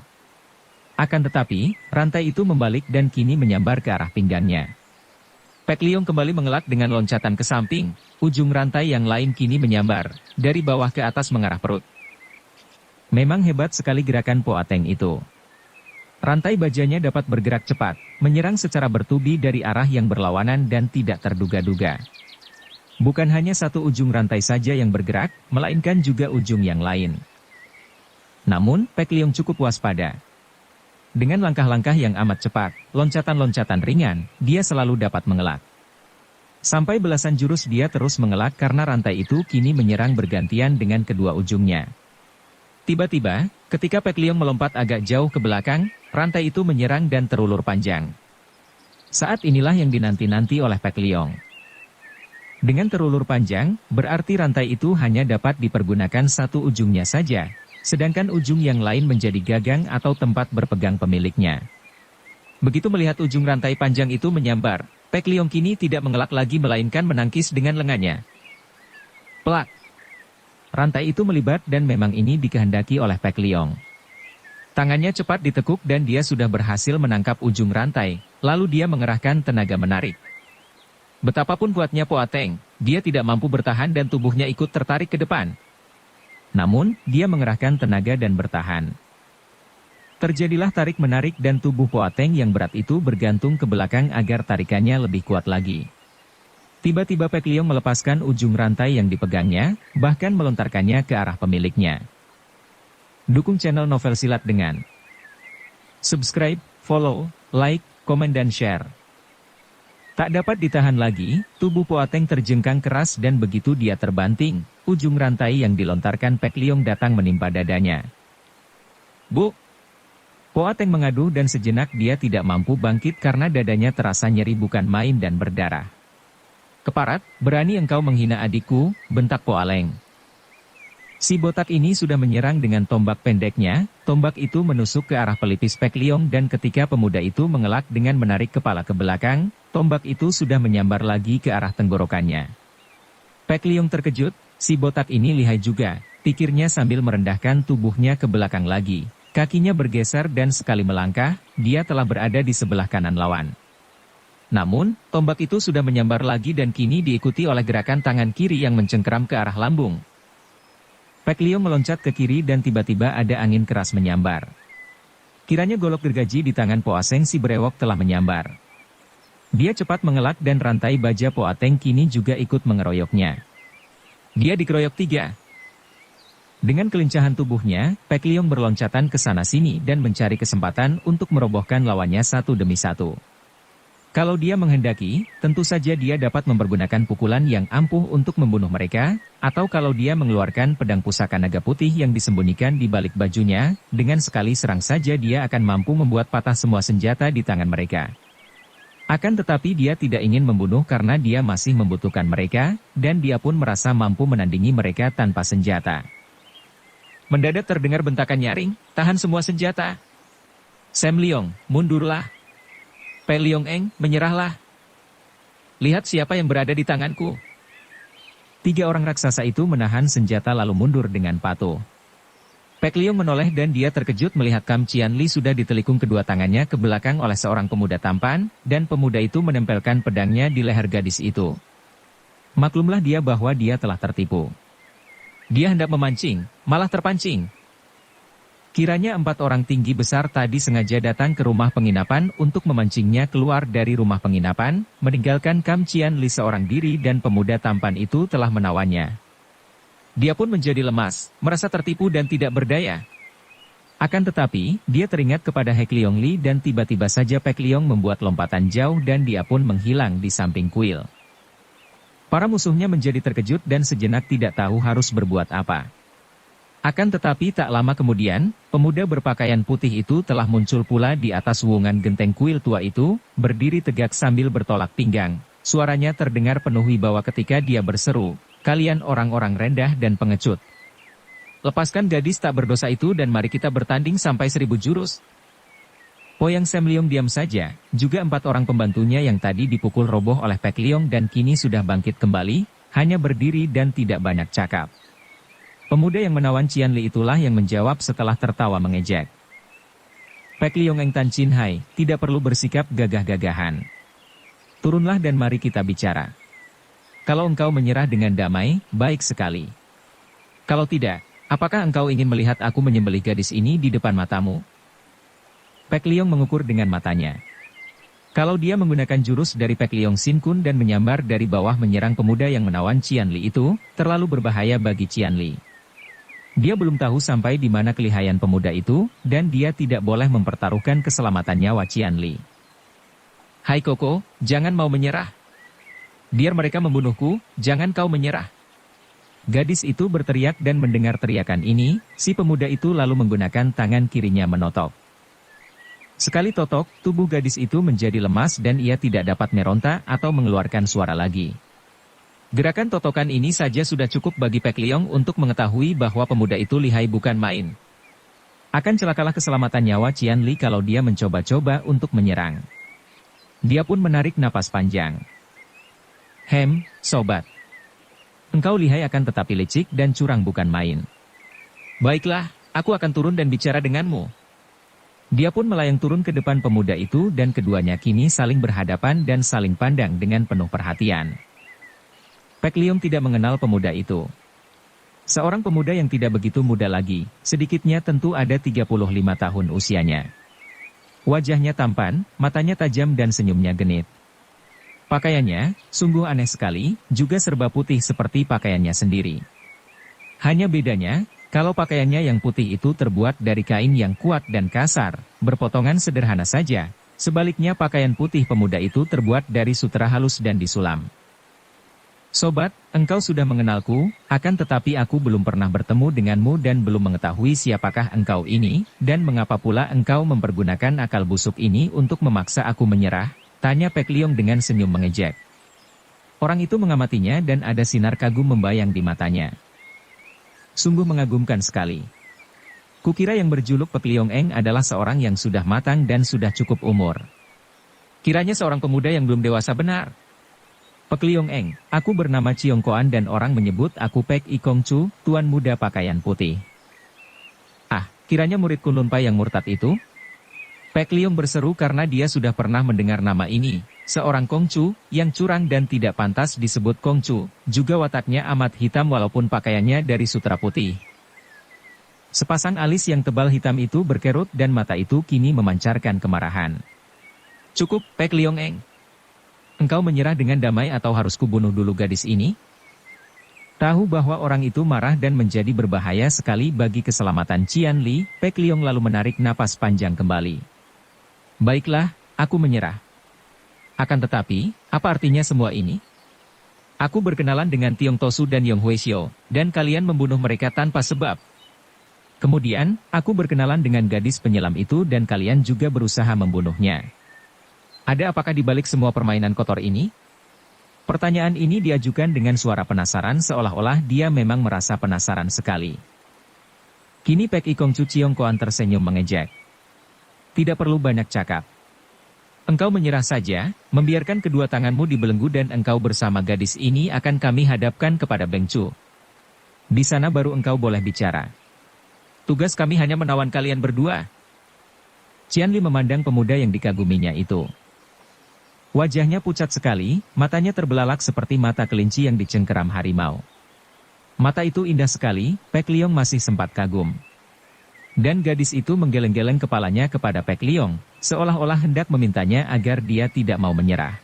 Akan tetapi, rantai itu membalik dan kini menyambar ke arah pinggannya. Pek Liong kembali mengelak dengan loncatan ke samping, ujung rantai yang lain kini menyambar, dari bawah ke atas mengarah perut. Memang hebat sekali gerakan Po Ateng itu. Rantai bajanya dapat bergerak cepat, menyerang secara bertubi dari arah yang berlawanan dan tidak terduga-duga. Bukan hanya satu ujung rantai saja yang bergerak, melainkan juga ujung yang lain. Namun, Pek Liong cukup waspada. Dengan langkah-langkah yang amat cepat, loncatan-loncatan ringan, dia selalu dapat mengelak. Sampai belasan jurus dia terus mengelak karena rantai itu kini menyerang bergantian dengan kedua ujungnya. Tiba-tiba, ketika Pek Liong melompat agak jauh ke belakang, rantai itu menyerang dan terulur panjang. Saat inilah yang dinanti-nanti oleh Pek Liong. Dengan terulur panjang, berarti rantai itu hanya dapat dipergunakan satu ujungnya saja, sedangkan ujung yang lain menjadi gagang atau tempat berpegang pemiliknya. Begitu melihat ujung rantai panjang itu menyambar, Pek Liong kini tidak mengelak lagi melainkan menangkis dengan lengannya. Plak! Rantai itu melibat dan memang ini dikehendaki oleh Pek Liong. Tangannya cepat ditekuk dan dia sudah berhasil menangkap ujung rantai, lalu dia mengerahkan tenaga menarik. Betapapun kuatnya Po Ateng, dia tidak mampu bertahan dan tubuhnya ikut tertarik ke depan. Namun, dia mengerahkan tenaga dan bertahan. Terjadilah tarik-menarik dan tubuh Po Ateng yang berat itu bergantung ke belakang agar tarikannya lebih kuat lagi. Tiba-tiba Pek Liong melepaskan ujung rantai yang dipegangnya, bahkan melontarkannya ke arah pemiliknya. Dukung channel Novel Silat dengan subscribe, follow, like, komen dan share. Tak dapat ditahan lagi, tubuh Po Ateng terjengkang keras dan begitu dia terbanting, ujung rantai yang dilontarkan Pek Liong datang menimpa dadanya. Bu! Po Ateng mengadu dan sejenak dia tidak mampu bangkit karena dadanya terasa nyeri bukan main dan berdarah. Keparat, berani engkau menghina adikku, bentak Po Aleng. Si botak ini sudah menyerang dengan tombak pendeknya, tombak itu menusuk ke arah pelipis Pek Liong dan ketika pemuda itu mengelak dengan menarik kepala ke belakang, tombak itu sudah menyambar lagi ke arah tenggorokannya. Pek Liong terkejut, si botak ini lihai juga, pikirnya sambil merendahkan tubuhnya ke belakang lagi. Kakinya bergeser dan sekali melangkah, dia telah berada di sebelah kanan lawan. Namun, tombak itu sudah menyambar lagi dan kini diikuti oleh gerakan tangan kiri yang mencengkeram ke arah lambung. Pek Liong meloncat ke kiri dan tiba-tiba ada angin keras menyambar. Kiranya golok gergaji di tangan Po Aseng si berewok telah menyambar. Dia cepat mengelak dan rantai baja Po Ateng kini juga ikut mengeroyoknya. Dia dikeroyok 3. Dengan kelincahan tubuhnya, Pek Liong berloncatan ke sana-sini dan mencari kesempatan untuk merobohkan lawannya satu demi satu. Kalau dia menghendaki, tentu saja dia dapat mempergunakan pukulan yang ampuh untuk membunuh mereka, atau kalau dia mengeluarkan pedang pusaka naga putih yang disembunyikan di balik bajunya, dengan sekali serang saja dia akan mampu membuat patah semua senjata di tangan mereka. Akan tetapi dia tidak ingin membunuh karena dia masih membutuhkan mereka, dan dia pun merasa mampu menandingi mereka tanpa senjata. Mendadak terdengar bentakan nyaring, tahan semua senjata. Sam Liong, mundurlah. Pek Liong Eng, menyerahlah. Lihat siapa yang berada di tanganku. 3 orang raksasa itu menahan senjata lalu mundur dengan patuh. Pek Liong menoleh dan dia terkejut melihat Kam Cian Li sudah ditelikung kedua tangannya ke belakang oleh seorang pemuda tampan, dan pemuda itu menempelkan pedangnya di leher gadis itu. Maklumlah dia bahwa dia telah tertipu. Dia hendak memancing, malah terpancing. Kiranya 4 orang tinggi besar tadi sengaja datang ke rumah penginapan untuk memancingnya keluar dari rumah penginapan, meninggalkan Kam Cian Li seorang diri dan pemuda tampan itu telah menawannya. Dia pun menjadi lemas, merasa tertipu dan tidak berdaya. Akan tetapi, dia teringat kepada Hek Liong Li dan tiba-tiba saja Pek Liong membuat lompatan jauh dan dia pun menghilang di samping kuil. Para musuhnya menjadi terkejut dan sejenak tidak tahu harus berbuat apa. Akan tetapi tak lama kemudian, pemuda berpakaian putih itu telah muncul pula di atas wuungan genteng kuil tua itu, berdiri tegak sambil bertolak pinggang. Suaranya terdengar penuh wibawa ketika dia berseru, "Kalian orang-orang rendah dan pengecut. Lepaskan gadis tak berdosa itu dan mari kita bertanding sampai 1000 jurus." Poyang Sam Liong diam saja, juga 4 orang pembantunya yang tadi dipukul roboh oleh Pek Liong dan kini sudah bangkit kembali, hanya berdiri dan tidak banyak cakap. Pemuda yang menawan Cian Li itulah yang menjawab setelah tertawa mengejek. Pek Liong Eng Tan Chin Hai, tidak perlu bersikap gagah-gagahan. Turunlah dan mari kita bicara. Kalau engkau menyerah dengan damai, baik sekali. Kalau tidak, apakah engkau ingin melihat aku menyembelih gadis ini di depan matamu? Pek Liong mengukur dengan matanya. Kalau dia menggunakan jurus dari Pek Liong Sin Kun dan menyambar dari bawah menyerang pemuda yang menawan Cian Li itu, terlalu berbahaya bagi Cian Li. Dia belum tahu sampai di mana kelihayan pemuda itu, dan dia tidak boleh mempertaruhkan keselamatan nyawa Cian Li. Hai Koko, jangan mau menyerah. Biar mereka membunuhku, jangan kau menyerah. Gadis itu berteriak dan mendengar teriakan ini, si pemuda itu lalu menggunakan tangan kirinya menotok. Sekali totok, tubuh gadis itu menjadi lemas dan ia tidak dapat meronta atau mengeluarkan suara lagi. Gerakan totokan ini saja sudah cukup bagi Pek Liong untuk mengetahui bahwa pemuda itu lihai bukan main. Akan celakalah keselamatan nyawa Qian Li kalau dia mencoba-coba untuk menyerang. Dia pun menarik napas panjang. Sobat. Engkau lihai akan tetapi licik dan curang bukan main. Baiklah, aku akan turun dan bicara denganmu. Dia pun melayang turun ke depan pemuda itu dan keduanya kini saling berhadapan dan saling pandang dengan penuh perhatian. Pek Liong tidak mengenal pemuda itu. Seorang pemuda yang tidak begitu muda lagi, sedikitnya tentu ada 35 tahun usianya. Wajahnya tampan, matanya tajam dan senyumnya genit. Pakaiannya, sungguh aneh sekali, juga serba putih seperti pakaiannya sendiri. Hanya bedanya, kalau pakaiannya yang putih itu terbuat dari kain yang kuat dan kasar, berpotongan sederhana saja, sebaliknya pakaian putih pemuda itu terbuat dari sutera halus dan disulam. Sobat, engkau sudah mengenalku, akan tetapi aku belum pernah bertemu denganmu dan belum mengetahui siapakah engkau ini, dan mengapa pula engkau mempergunakan akal busuk ini untuk memaksa aku menyerah, tanya Pek Liong dengan senyum mengejek. Orang itu mengamatinya dan ada sinar kagum membayang di matanya. Sungguh mengagumkan sekali. Kukira yang berjuluk Pek Liong Eng adalah seorang yang sudah matang dan sudah cukup umur. Kiranya seorang pemuda yang belum dewasa benar. Pek Liong Eng, aku bernama Chiong Koan dan orang menyebut aku Pek I Kong Chu, tuan muda pakaian putih. Ah, kiranya murid Kunlun Pai yang murtad itu? Pek Liong berseru karena dia sudah pernah mendengar nama ini. Seorang Kongcu, yang curang dan tidak pantas disebut Kongcu, juga wataknya amat hitam walaupun pakaiannya dari sutera putih. Sepasang alis yang tebal hitam itu berkerut dan mata itu kini memancarkan kemarahan. Cukup, Pek Liong Eng. Engkau menyerah dengan damai atau harus kubunuh dulu gadis ini? Tahu bahwa orang itu marah dan menjadi berbahaya sekali bagi keselamatan Qian Li, Pek Liong lalu menarik napas panjang kembali. Baiklah, aku menyerah. Akan tetapi, apa artinya semua ini? Aku berkenalan dengan Tiong Tosu dan Yong Hueshio, dan kalian membunuh mereka tanpa sebab. Kemudian, aku berkenalan dengan gadis penyelam itu dan kalian juga berusaha membunuhnya. Ada apakah di balik semua permainan kotor ini? Pertanyaan ini diajukan dengan suara penasaran seolah-olah dia memang merasa penasaran sekali. Kini Pek I Kong Chu Chiong Koan tersenyum mengejek. Tidak perlu banyak cakap. Engkau menyerah saja, membiarkan kedua tanganmu dibelenggu dan engkau bersama gadis ini akan kami hadapkan kepada Beng Chu. Di sana baru engkau boleh bicara. Tugas kami hanya menawan kalian berdua. Qian Li memandang pemuda yang dikaguminya itu. Wajahnya pucat sekali, matanya terbelalak seperti mata kelinci yang dicengkeram harimau. Mata itu indah sekali, Pek Liong masih sempat kagum. Dan gadis itu menggeleng-geleng kepalanya kepada Pek Liong, seolah-olah hendak memintanya agar dia tidak mau menyerah.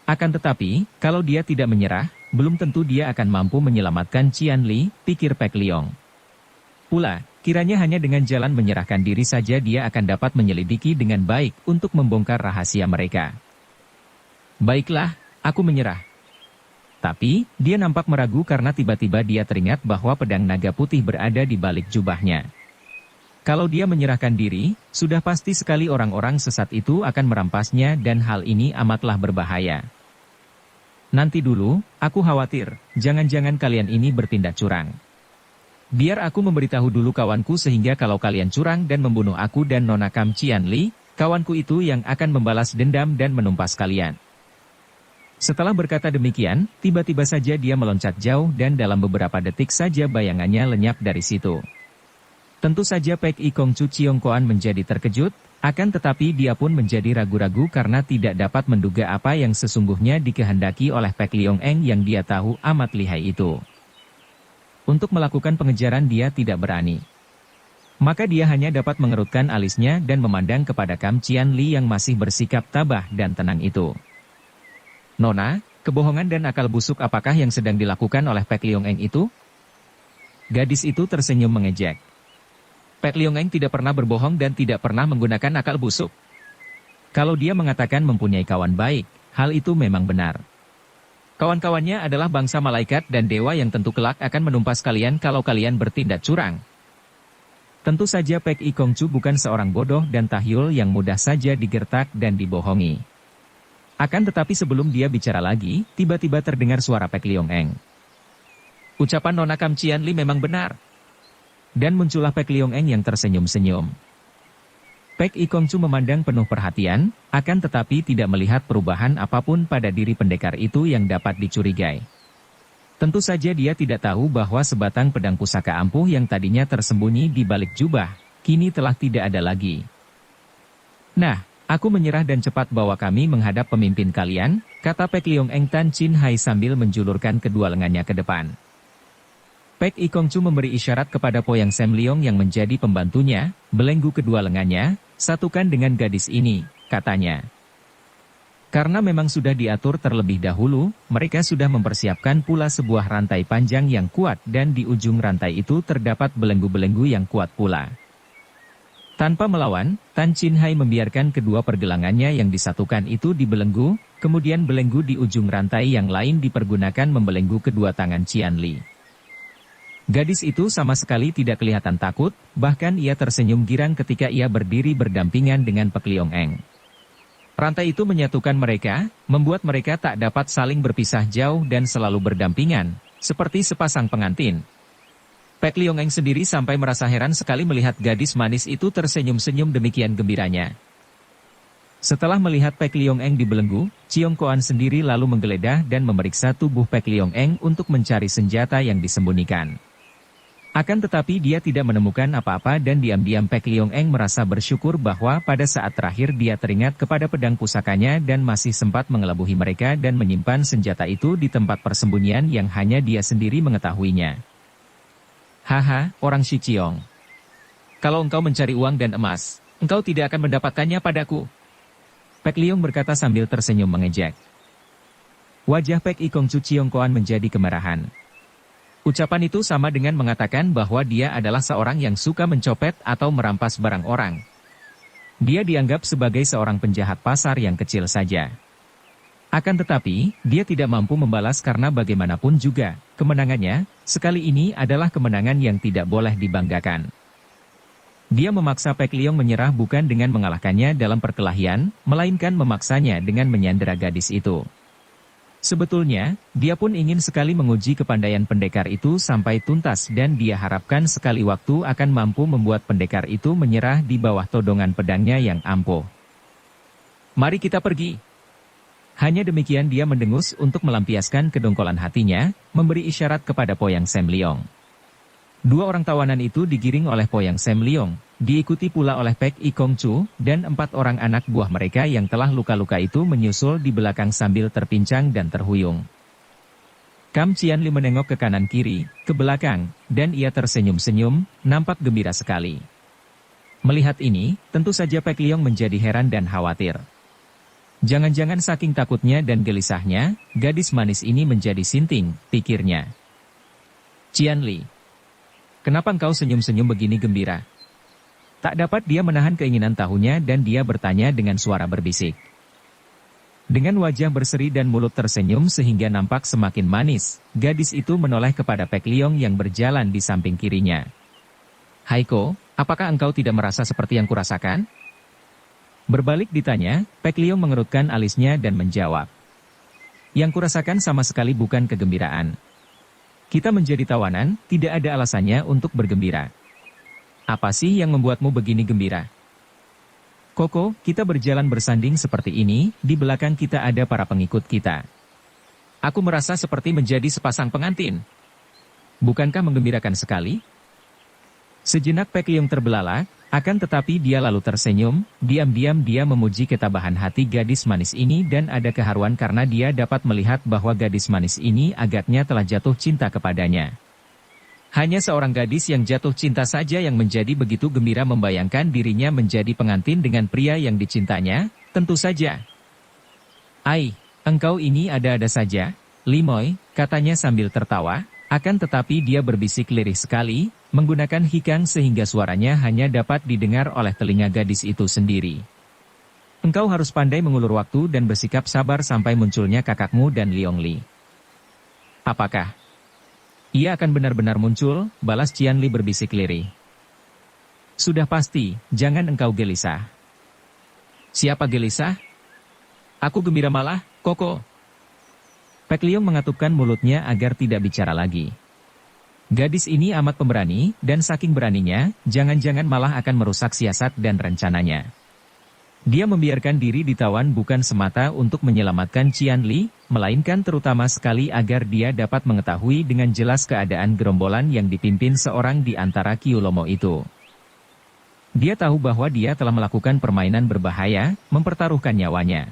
Akan tetapi, kalau dia tidak menyerah, belum tentu dia akan mampu menyelamatkan Qian Li, pikir Pek Liong. Pula, kiranya hanya dengan jalan menyerahkan diri saja dia akan dapat menyelidiki dengan baik untuk membongkar rahasia mereka. Baiklah, aku menyerah. Tapi, dia nampak meragu karena tiba-tiba dia teringat bahwa pedang naga putih berada di balik jubahnya. Kalau dia menyerahkan diri, sudah pasti sekali orang-orang sesat itu akan merampasnya dan hal ini amatlah berbahaya. Nanti dulu, aku khawatir, jangan-jangan kalian ini bertindak curang. Biar aku memberitahu dulu kawanku sehingga kalau kalian curang dan membunuh aku dan Nona Kam Qian Li, kawanku itu yang akan membalas dendam dan menumpas kalian. Setelah berkata demikian, tiba-tiba saja dia meloncat jauh dan dalam beberapa detik saja bayangannya lenyap dari situ. Tentu saja Pek I Kong Chu Chiong Koan menjadi terkejut, akan tetapi dia pun menjadi ragu-ragu karena tidak dapat menduga apa yang sesungguhnya dikehendaki oleh Pek Liong Eng yang dia tahu amat lihai itu. Untuk melakukan pengejaran dia tidak berani. Maka dia hanya dapat mengerutkan alisnya dan memandang kepada Kam Qian Li yang masih bersikap tabah dan tenang itu. Nona, kebohongan dan akal busuk apakah yang sedang dilakukan oleh Pek Liong Eng itu? Gadis itu tersenyum mengejek. Pek Liong Eng tidak pernah berbohong dan tidak pernah menggunakan akal busuk. Kalau dia mengatakan mempunyai kawan baik, hal itu memang benar. Kawan-kawannya adalah bangsa malaikat dan dewa yang tentu kelak akan menumpas kalian kalau kalian bertindak curang. Tentu saja Pek I Kong Chu bukan seorang bodoh dan tahyul yang mudah saja digertak dan dibohongi. Akan tetapi sebelum dia bicara lagi, tiba-tiba terdengar suara Pek Liong Eng. Ucapan Nona Kam Qian Li memang benar. Dan muncullah Pek Liong Eng yang tersenyum-senyum. Pek I Kong Chu memandang penuh perhatian, akan tetapi tidak melihat perubahan apapun pada diri pendekar itu yang dapat dicurigai. Tentu saja dia tidak tahu bahwa sebatang pedang pusaka ampuh yang tadinya tersembunyi di balik jubah, kini telah tidak ada lagi. Nah, aku menyerah dan cepat bawa kami menghadap pemimpin kalian, kata Pek Liong Eng Tan Chin Hai sambil menjulurkan kedua lengannya ke depan. Pek I Kong Chu memberi isyarat kepada Poyang Sam Leong yang menjadi pembantunya, belenggu kedua lengannya, satukan dengan gadis ini, katanya. Karena memang sudah diatur terlebih dahulu, mereka sudah mempersiapkan pula sebuah rantai panjang yang kuat dan di ujung rantai itu terdapat belenggu-belenggu yang kuat pula. Tanpa melawan, Tan Chin Hai membiarkan kedua pergelangannya yang disatukan itu dibelenggu, kemudian belenggu di ujung rantai yang lain dipergunakan membelenggu kedua tangan Qian Li. Gadis itu sama sekali tidak kelihatan takut, bahkan ia tersenyum girang ketika ia berdiri berdampingan dengan Pek Liong Eng. Rantai itu menyatukan mereka, membuat mereka tak dapat saling berpisah jauh dan selalu berdampingan, seperti sepasang pengantin. Pek Liong Eng sendiri sampai merasa heran sekali melihat gadis manis itu tersenyum-senyum demikian gembiranya. Setelah melihat Pek Liong Eng dibelenggu, Ciong Koan sendiri lalu menggeledah dan memeriksa tubuh Pek Liong Eng untuk mencari senjata yang disembunyikan. Akan tetapi dia tidak menemukan apa-apa dan diam-diam Pek Liong Eng merasa bersyukur bahwa pada saat terakhir dia teringat kepada pedang pusakanya dan masih sempat mengelabuhi mereka dan menyimpan senjata itu di tempat persembunyian yang hanya dia sendiri mengetahuinya. Haha, orang Shi Ciong. Kalau engkau mencari uang dan emas, engkau tidak akan mendapatkannya padaku. Pek Liong berkata sambil tersenyum mengejek. Wajah Pek I Kong Chu Ciong Koan menjadi kemerahan. Ucapan itu sama dengan mengatakan bahwa dia adalah seorang yang suka mencopet atau merampas barang orang. Dia dianggap sebagai seorang penjahat pasar yang kecil saja. Akan tetapi, dia tidak mampu membalas karena bagaimanapun juga, kemenangannya, sekali ini adalah kemenangan yang tidak boleh dibanggakan. Dia memaksa Pek Liong menyerah bukan dengan mengalahkannya dalam perkelahian, melainkan memaksanya dengan menyandera gadis itu. Sebetulnya, dia pun ingin sekali menguji kepandaian pendekar itu sampai tuntas dan dia harapkan sekali waktu akan mampu membuat pendekar itu menyerah di bawah todongan pedangnya yang ampuh. Mari kita pergi. Hanya demikian dia mendengus untuk melampiaskan kedongkolan hatinya, memberi isyarat kepada Poyang Sam Leong. Dua orang tawanan itu digiring oleh Poyang Sam Leong, diikuti pula oleh Pek I Kong Chu, dan 4 orang anak buah mereka yang telah luka-luka itu menyusul di belakang sambil terpincang dan terhuyung. Kam Qian Li menengok ke kanan kiri, ke belakang, dan ia tersenyum-senyum, nampak gembira sekali. Melihat ini, tentu saja Pek Liong menjadi heran dan khawatir. Jangan-jangan saking takutnya dan gelisahnya, gadis manis ini menjadi sinting, pikirnya. Qian Li, kenapa engkau senyum-senyum begini gembira? Tak dapat dia menahan keinginan tahunya dan dia bertanya dengan suara berbisik. Dengan wajah berseri dan mulut tersenyum sehingga nampak semakin manis, gadis itu menoleh kepada Pek Liong yang berjalan di samping kirinya. Haiko, apakah engkau tidak merasa seperti yang kurasakan? Berbalik ditanya, Pek Liong mengerutkan alisnya dan menjawab. Yang kurasakan sama sekali bukan kegembiraan. Kita menjadi tawanan, tidak ada alasannya untuk bergembira. Apa sih yang membuatmu begini gembira? Koko, kita berjalan bersanding seperti ini, di belakang kita ada para pengikut kita. Aku merasa seperti menjadi sepasang pengantin. Bukankah menggembirakan sekali? Sejenak Pek Liong terbelalak, akan tetapi dia lalu tersenyum, diam-diam dia memuji ketabahan hati gadis manis ini dan ada keharuan karena dia dapat melihat bahwa gadis manis ini agaknya telah jatuh cinta kepadanya. Hanya seorang gadis yang jatuh cinta saja yang menjadi begitu gembira membayangkan dirinya menjadi pengantin dengan pria yang dicintanya, tentu saja. Ai, engkau ini ada-ada saja, Limoy, katanya sambil tertawa, akan tetapi dia berbisik lirih sekali, menggunakan hikang sehingga suaranya hanya dapat didengar oleh telinga gadis itu sendiri. Engkau harus pandai mengulur waktu dan bersikap sabar sampai munculnya kakakmu dan Liong Li. Apakah ia akan benar-benar muncul? Balas Qian Li berbisik lirih. Sudah pasti, jangan engkau gelisah. Siapa gelisah? Aku gembira malah, Koko. Pek Liong mengatupkan mulutnya agar tidak bicara lagi. Gadis ini amat pemberani, dan saking beraninya, jangan-jangan malah akan merusak siasat dan rencananya. Dia membiarkan diri ditawan bukan semata untuk menyelamatkan Qianli, melainkan terutama sekali agar dia dapat mengetahui dengan jelas keadaan gerombolan yang dipimpin seorang di antara Kyulomo itu. Dia tahu bahwa dia telah melakukan permainan berbahaya, mempertaruhkan nyawanya.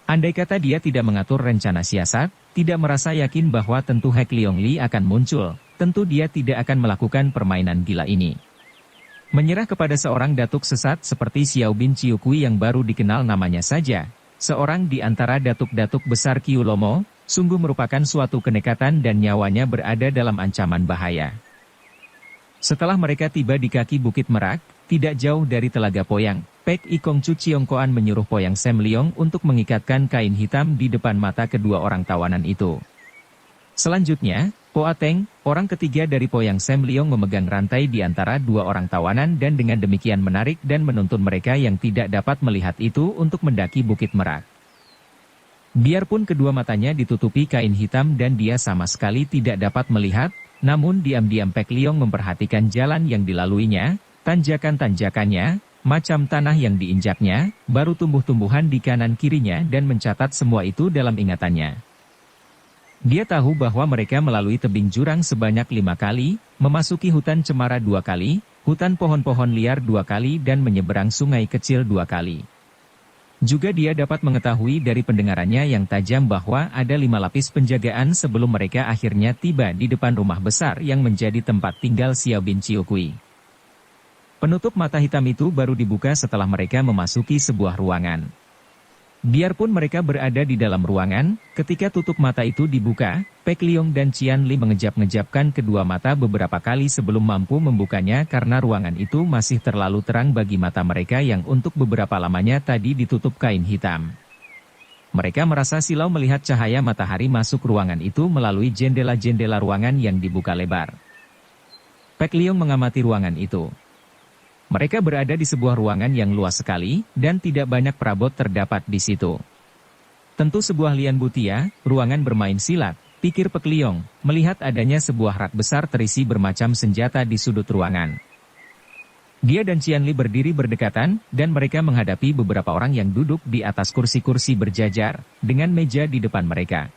Andai kata dia tidak mengatur rencana siasat, tidak merasa yakin bahwa tentu Hek Liongli akan muncul, tentu dia tidak akan melakukan permainan gila ini. Menyerah kepada seorang datuk sesat seperti Xiao Bin Ciukui yang baru dikenal namanya saja, seorang di antara datuk-datuk besar Kyulomo, sungguh merupakan suatu kenekatan dan nyawanya berada dalam ancaman bahaya. Setelah mereka tiba di kaki Bukit Merak, tidak jauh dari Telaga Poyang, Pek Ikong Chu Ciongkoan menyuruh Poyang Sam Leong untuk mengikatkan kain hitam di depan mata kedua orang tawanan itu. Selanjutnya, Po Ateng, orang ketiga dari Poyang Sam Leong memegang rantai di antara dua orang tawanan dan dengan demikian menarik dan menuntun mereka yang tidak dapat melihat itu untuk mendaki Bukit Merak. Biarpun kedua matanya ditutupi kain hitam dan dia sama sekali tidak dapat melihat, namun diam-diam Pek Leong memperhatikan jalan yang dilaluinya, tanjakan-tanjakannya, macam tanah yang diinjaknya, baru tumbuh-tumbuhan di kanan kirinya dan mencatat semua itu dalam ingatannya. Dia tahu bahwa mereka melalui tebing jurang sebanyak 5 kali, memasuki hutan cemara 2 kali, hutan pohon-pohon liar 2 kali dan menyeberang sungai kecil 2 kali. Juga dia dapat mengetahui dari pendengarannya yang tajam bahwa ada 5 lapis penjagaan sebelum mereka akhirnya tiba di depan rumah besar yang menjadi tempat tinggal Xiao Bin Ciukui. Penutup mata hitam itu baru dibuka setelah mereka memasuki sebuah ruangan. Biarpun mereka berada di dalam ruangan, ketika tutup mata itu dibuka, Pek Leong dan Qianli mengejap-ngejapkan kedua mata beberapa kali sebelum mampu membukanya karena ruangan itu masih terlalu terang bagi mata mereka yang untuk beberapa lamanya tadi ditutup kain hitam. Mereka merasa silau melihat cahaya matahari masuk ruangan itu melalui jendela-jendela ruangan yang dibuka lebar. Pek Leong mengamati ruangan itu. Mereka berada di sebuah ruangan yang luas sekali, dan tidak banyak perabot terdapat di situ. Tentu sebuah lian butia, ruangan bermain silat, pikir Pek Leong, melihat adanya sebuah rak besar terisi bermacam senjata di sudut ruangan. Dia dan Qianli berdiri berdekatan, dan mereka menghadapi beberapa orang yang duduk di atas kursi-kursi berjajar, dengan meja di depan mereka.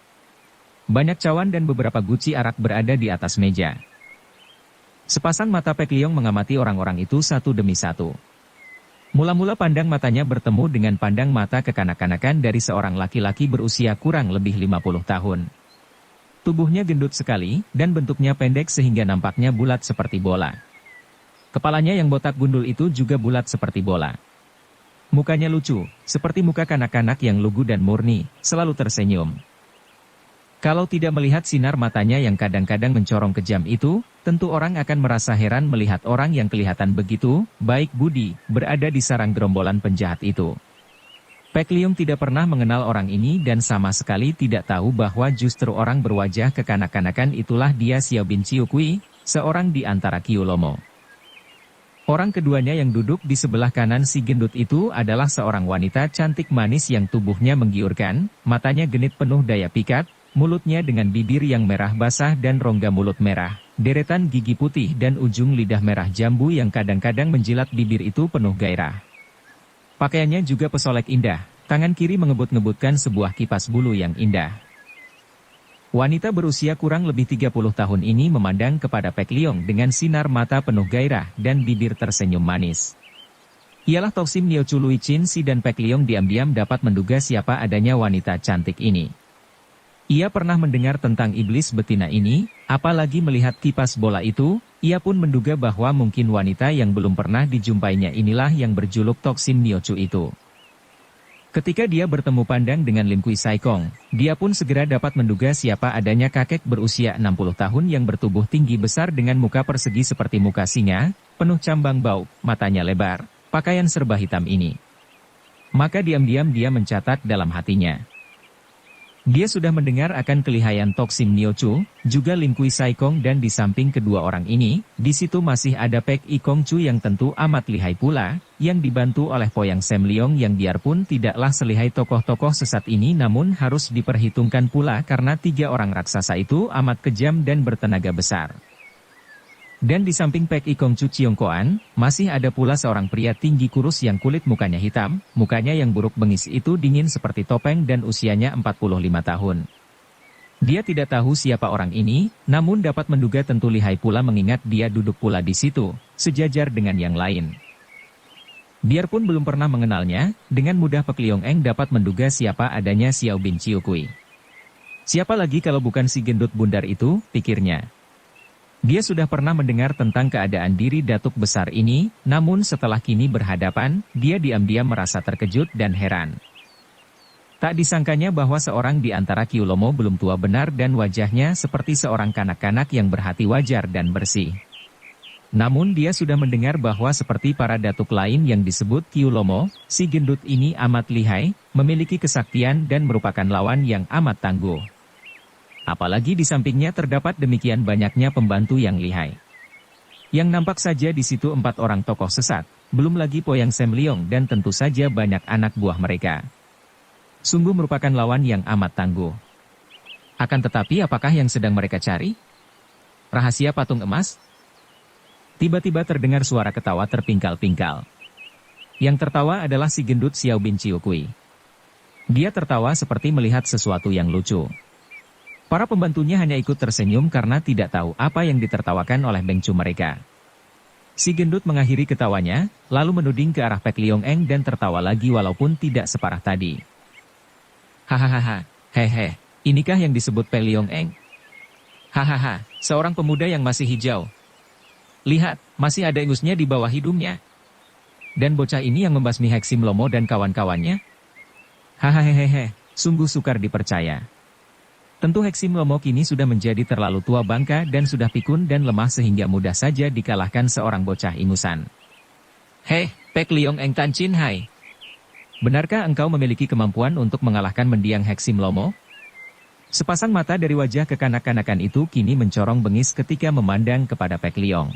Banyak cawan dan beberapa guci arak berada di atas meja. Sepasang mata Pek Leong mengamati orang-orang itu satu demi satu. Mula-mula pandang matanya bertemu dengan pandang mata kekanak-kanakan dari seorang laki-laki berusia kurang lebih 50 tahun. Tubuhnya gendut sekali, dan bentuknya pendek sehingga nampaknya bulat seperti bola. Kepalanya yang botak gundul itu juga bulat seperti bola. Mukanya lucu, seperti muka kanak-kanak yang lugu dan murni, selalu tersenyum. Kalau tidak melihat sinar matanya yang kadang-kadang mencorong kejam itu, tentu orang akan merasa heran melihat orang yang kelihatan begitu baik budi, berada di sarang gerombolan penjahat itu. Pek Leong tidak pernah mengenal orang ini dan sama sekali tidak tahu bahwa justru orang berwajah kekanak-kanakan itulah dia Xiao Bin Ciukui, seorang di antara Kyulomo. Orang keduanya yang duduk di sebelah kanan si gendut itu adalah seorang wanita cantik manis yang tubuhnya menggiurkan, matanya genit penuh daya pikat, mulutnya dengan bibir yang merah basah dan rongga mulut merah, deretan gigi putih dan ujung lidah merah jambu yang kadang-kadang menjilat bibir itu penuh gairah. Pakaiannya juga pesolek indah, tangan kiri mengebut-ngebutkan sebuah kipas bulu yang indah. Wanita berusia kurang lebih 30 tahun ini memandang kepada Pek Leong dengan sinar mata penuh gairah dan bibir tersenyum manis. Ialah Toksim Niochu Lui Chin Si dan Pek Leong diam-diam dapat menduga siapa adanya wanita cantik ini. Ia pernah mendengar tentang iblis betina ini, apalagi melihat kipas bola itu, ia pun menduga bahwa mungkin wanita yang belum pernah dijumpainya inilah yang berjuluk Toksim Niochu itu. Ketika dia bertemu pandang dengan Lim Kui Saikong, dia pun segera dapat menduga siapa adanya kakek berusia 60 tahun yang bertubuh tinggi besar dengan muka persegi seperti muka singa, penuh cambang bau, matanya lebar, pakaian serba hitam ini. Maka diam-diam dia mencatat dalam hatinya. Dia sudah mendengar akan kelihayan Toksim Niochu, juga Lim Kui Saikong dan di samping kedua orang ini, di situ masih ada Pek Ikong Chu yang tentu amat lihai pula, yang dibantu oleh Poyang Sam Leong yang biarpun tidaklah selihai tokoh-tokoh sesat ini namun harus diperhitungkan pula karena 3 orang raksasa itu amat kejam dan bertenaga besar. Dan di samping Pek Ikong Chu Ciongkoan, masih ada pula seorang pria tinggi kurus yang kulit mukanya hitam, mukanya yang buruk bengis itu dingin seperti topeng dan usianya 45 tahun. Dia tidak tahu siapa orang ini, namun dapat menduga tentu lihai pula mengingat dia duduk pula di situ, sejajar dengan yang lain. Biarpun belum pernah mengenalnya, dengan mudah Pek Liong Eng dapat menduga siapa adanya Xiao bin Ciukui. Siapa lagi kalau bukan si gendut bundar itu, pikirnya. Dia sudah pernah mendengar tentang keadaan diri datuk besar ini, namun setelah kini berhadapan, dia diam-diam merasa terkejut dan heran. Tak disangkanya bahwa seorang di antara Kiulomo belum tua benar dan wajahnya seperti seorang kanak-kanak yang berhati wajar dan bersih. Namun dia sudah mendengar bahwa seperti para datuk lain yang disebut Kiulomo, si gendut ini amat lihai, memiliki kesaktian dan merupakan lawan yang amat tangguh. Apalagi di sampingnya terdapat demikian banyaknya pembantu yang lihai. Yang nampak saja di situ 4 orang tokoh sesat, belum lagi Poyang Sem Leong dan tentu saja banyak anak buah mereka. Sungguh merupakan lawan yang amat tangguh. Akan tetapi apakah yang sedang mereka cari? Rahasia patung emas? Tiba-tiba terdengar suara ketawa terpingkal-pingkal. Yang tertawa adalah si gendut Xiao bin Ciukui. Dia tertawa seperti melihat sesuatu yang lucu. Para pembantunya hanya ikut tersenyum karena tidak tahu apa yang ditertawakan oleh bengcu mereka. Si gendut mengakhiri ketawanya, lalu menuding ke arah Pek Liong Eng dan tertawa lagi walaupun tidak separah tadi. Hahaha, hehe, inikah yang disebut Pek Liong Eng? Hahaha, seorang pemuda yang masih hijau. Lihat, masih ada ingusnya di bawah hidungnya. Dan bocah ini yang membasmi Heksim Lomo dan kawan-kawannya? Hahaha, sungguh sukar dipercaya. Tentu Heksim Lomo kini sudah menjadi terlalu tua bangka dan sudah pikun dan lemah sehingga mudah saja dikalahkan seorang bocah ingusan. Hei, Pek Liong Eng Tan Chin Hai. Benarkah engkau memiliki kemampuan untuk mengalahkan mendiang Heksim Lomo? Sepasang mata dari wajah kekanak-kanakan itu kini mencorong bengis ketika memandang kepada Pek Liong.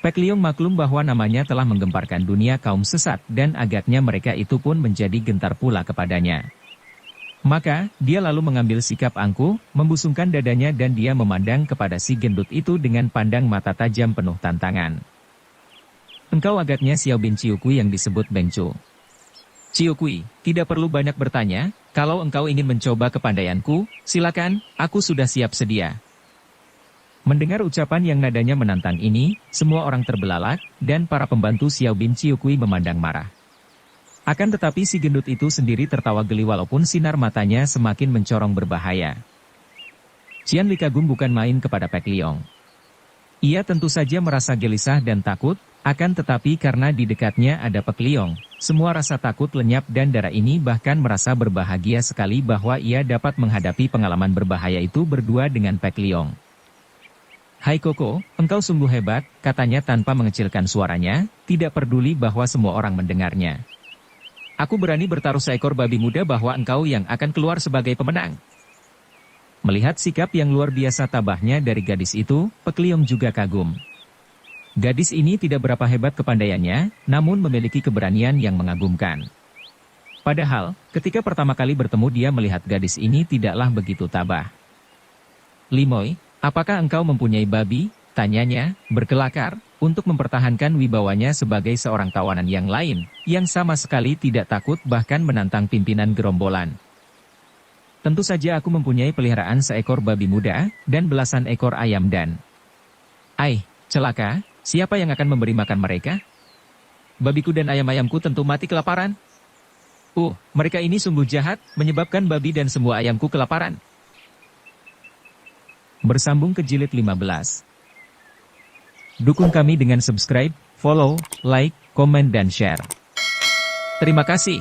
Pek Liong maklum bahwa namanya telah menggemparkan dunia kaum sesat dan agaknya mereka itu pun menjadi gentar pula kepadanya. Maka, dia lalu mengambil sikap angkuh, membusungkan dadanya dan dia memandang kepada si gendut itu dengan pandang mata tajam penuh tantangan. Engkau agaknya Xiao bin Ciukui yang disebut Bengcu. Ciukui, tidak perlu banyak bertanya, kalau engkau ingin mencoba kepandaianku, silakan, aku sudah siap sedia. Mendengar ucapan yang nadanya menantang ini, semua orang terbelalak, dan para pembantu Xiao bin Ciukui memandang marah. Akan tetapi si gendut itu sendiri tertawa geli walaupun sinar matanya semakin mencorong berbahaya. Qian Li kagum bukan main kepada Pek Liong. Ia tentu saja merasa gelisah dan takut, akan tetapi karena di dekatnya ada Pek Liong, semua rasa takut lenyap dan darah ini bahkan merasa berbahagia sekali bahwa ia dapat menghadapi pengalaman berbahaya itu berdua dengan Pek Liong. Hai Koko, engkau sungguh hebat, katanya tanpa mengecilkan suaranya, tidak peduli bahwa semua orang mendengarnya. Aku berani bertaruh seekor babi muda bahwa engkau yang akan keluar sebagai pemenang. Melihat sikap yang luar biasa tabahnya dari gadis itu, Pek Liong juga kagum. Gadis ini tidak berapa hebat kepandaiannya, namun memiliki keberanian yang mengagumkan. Padahal, ketika pertama kali bertemu dia melihat gadis ini tidaklah begitu tabah. Limoy, apakah engkau mempunyai babi? Tanyanya, berkelakar, untuk mempertahankan wibawanya sebagai seorang tawanan yang lain, yang sama sekali tidak takut bahkan menantang pimpinan gerombolan. Tentu saja aku mempunyai peliharaan seekor babi muda, dan belasan ekor ayam dan... celaka, siapa yang akan memberi makan mereka? Babiku dan ayam-ayamku tentu mati kelaparan. Mereka ini sungguh jahat, menyebabkan babi dan semua ayamku kelaparan. Bersambung ke jilid 15. Dukung kami dengan subscribe, follow, like, komen dan share. Terima kasih.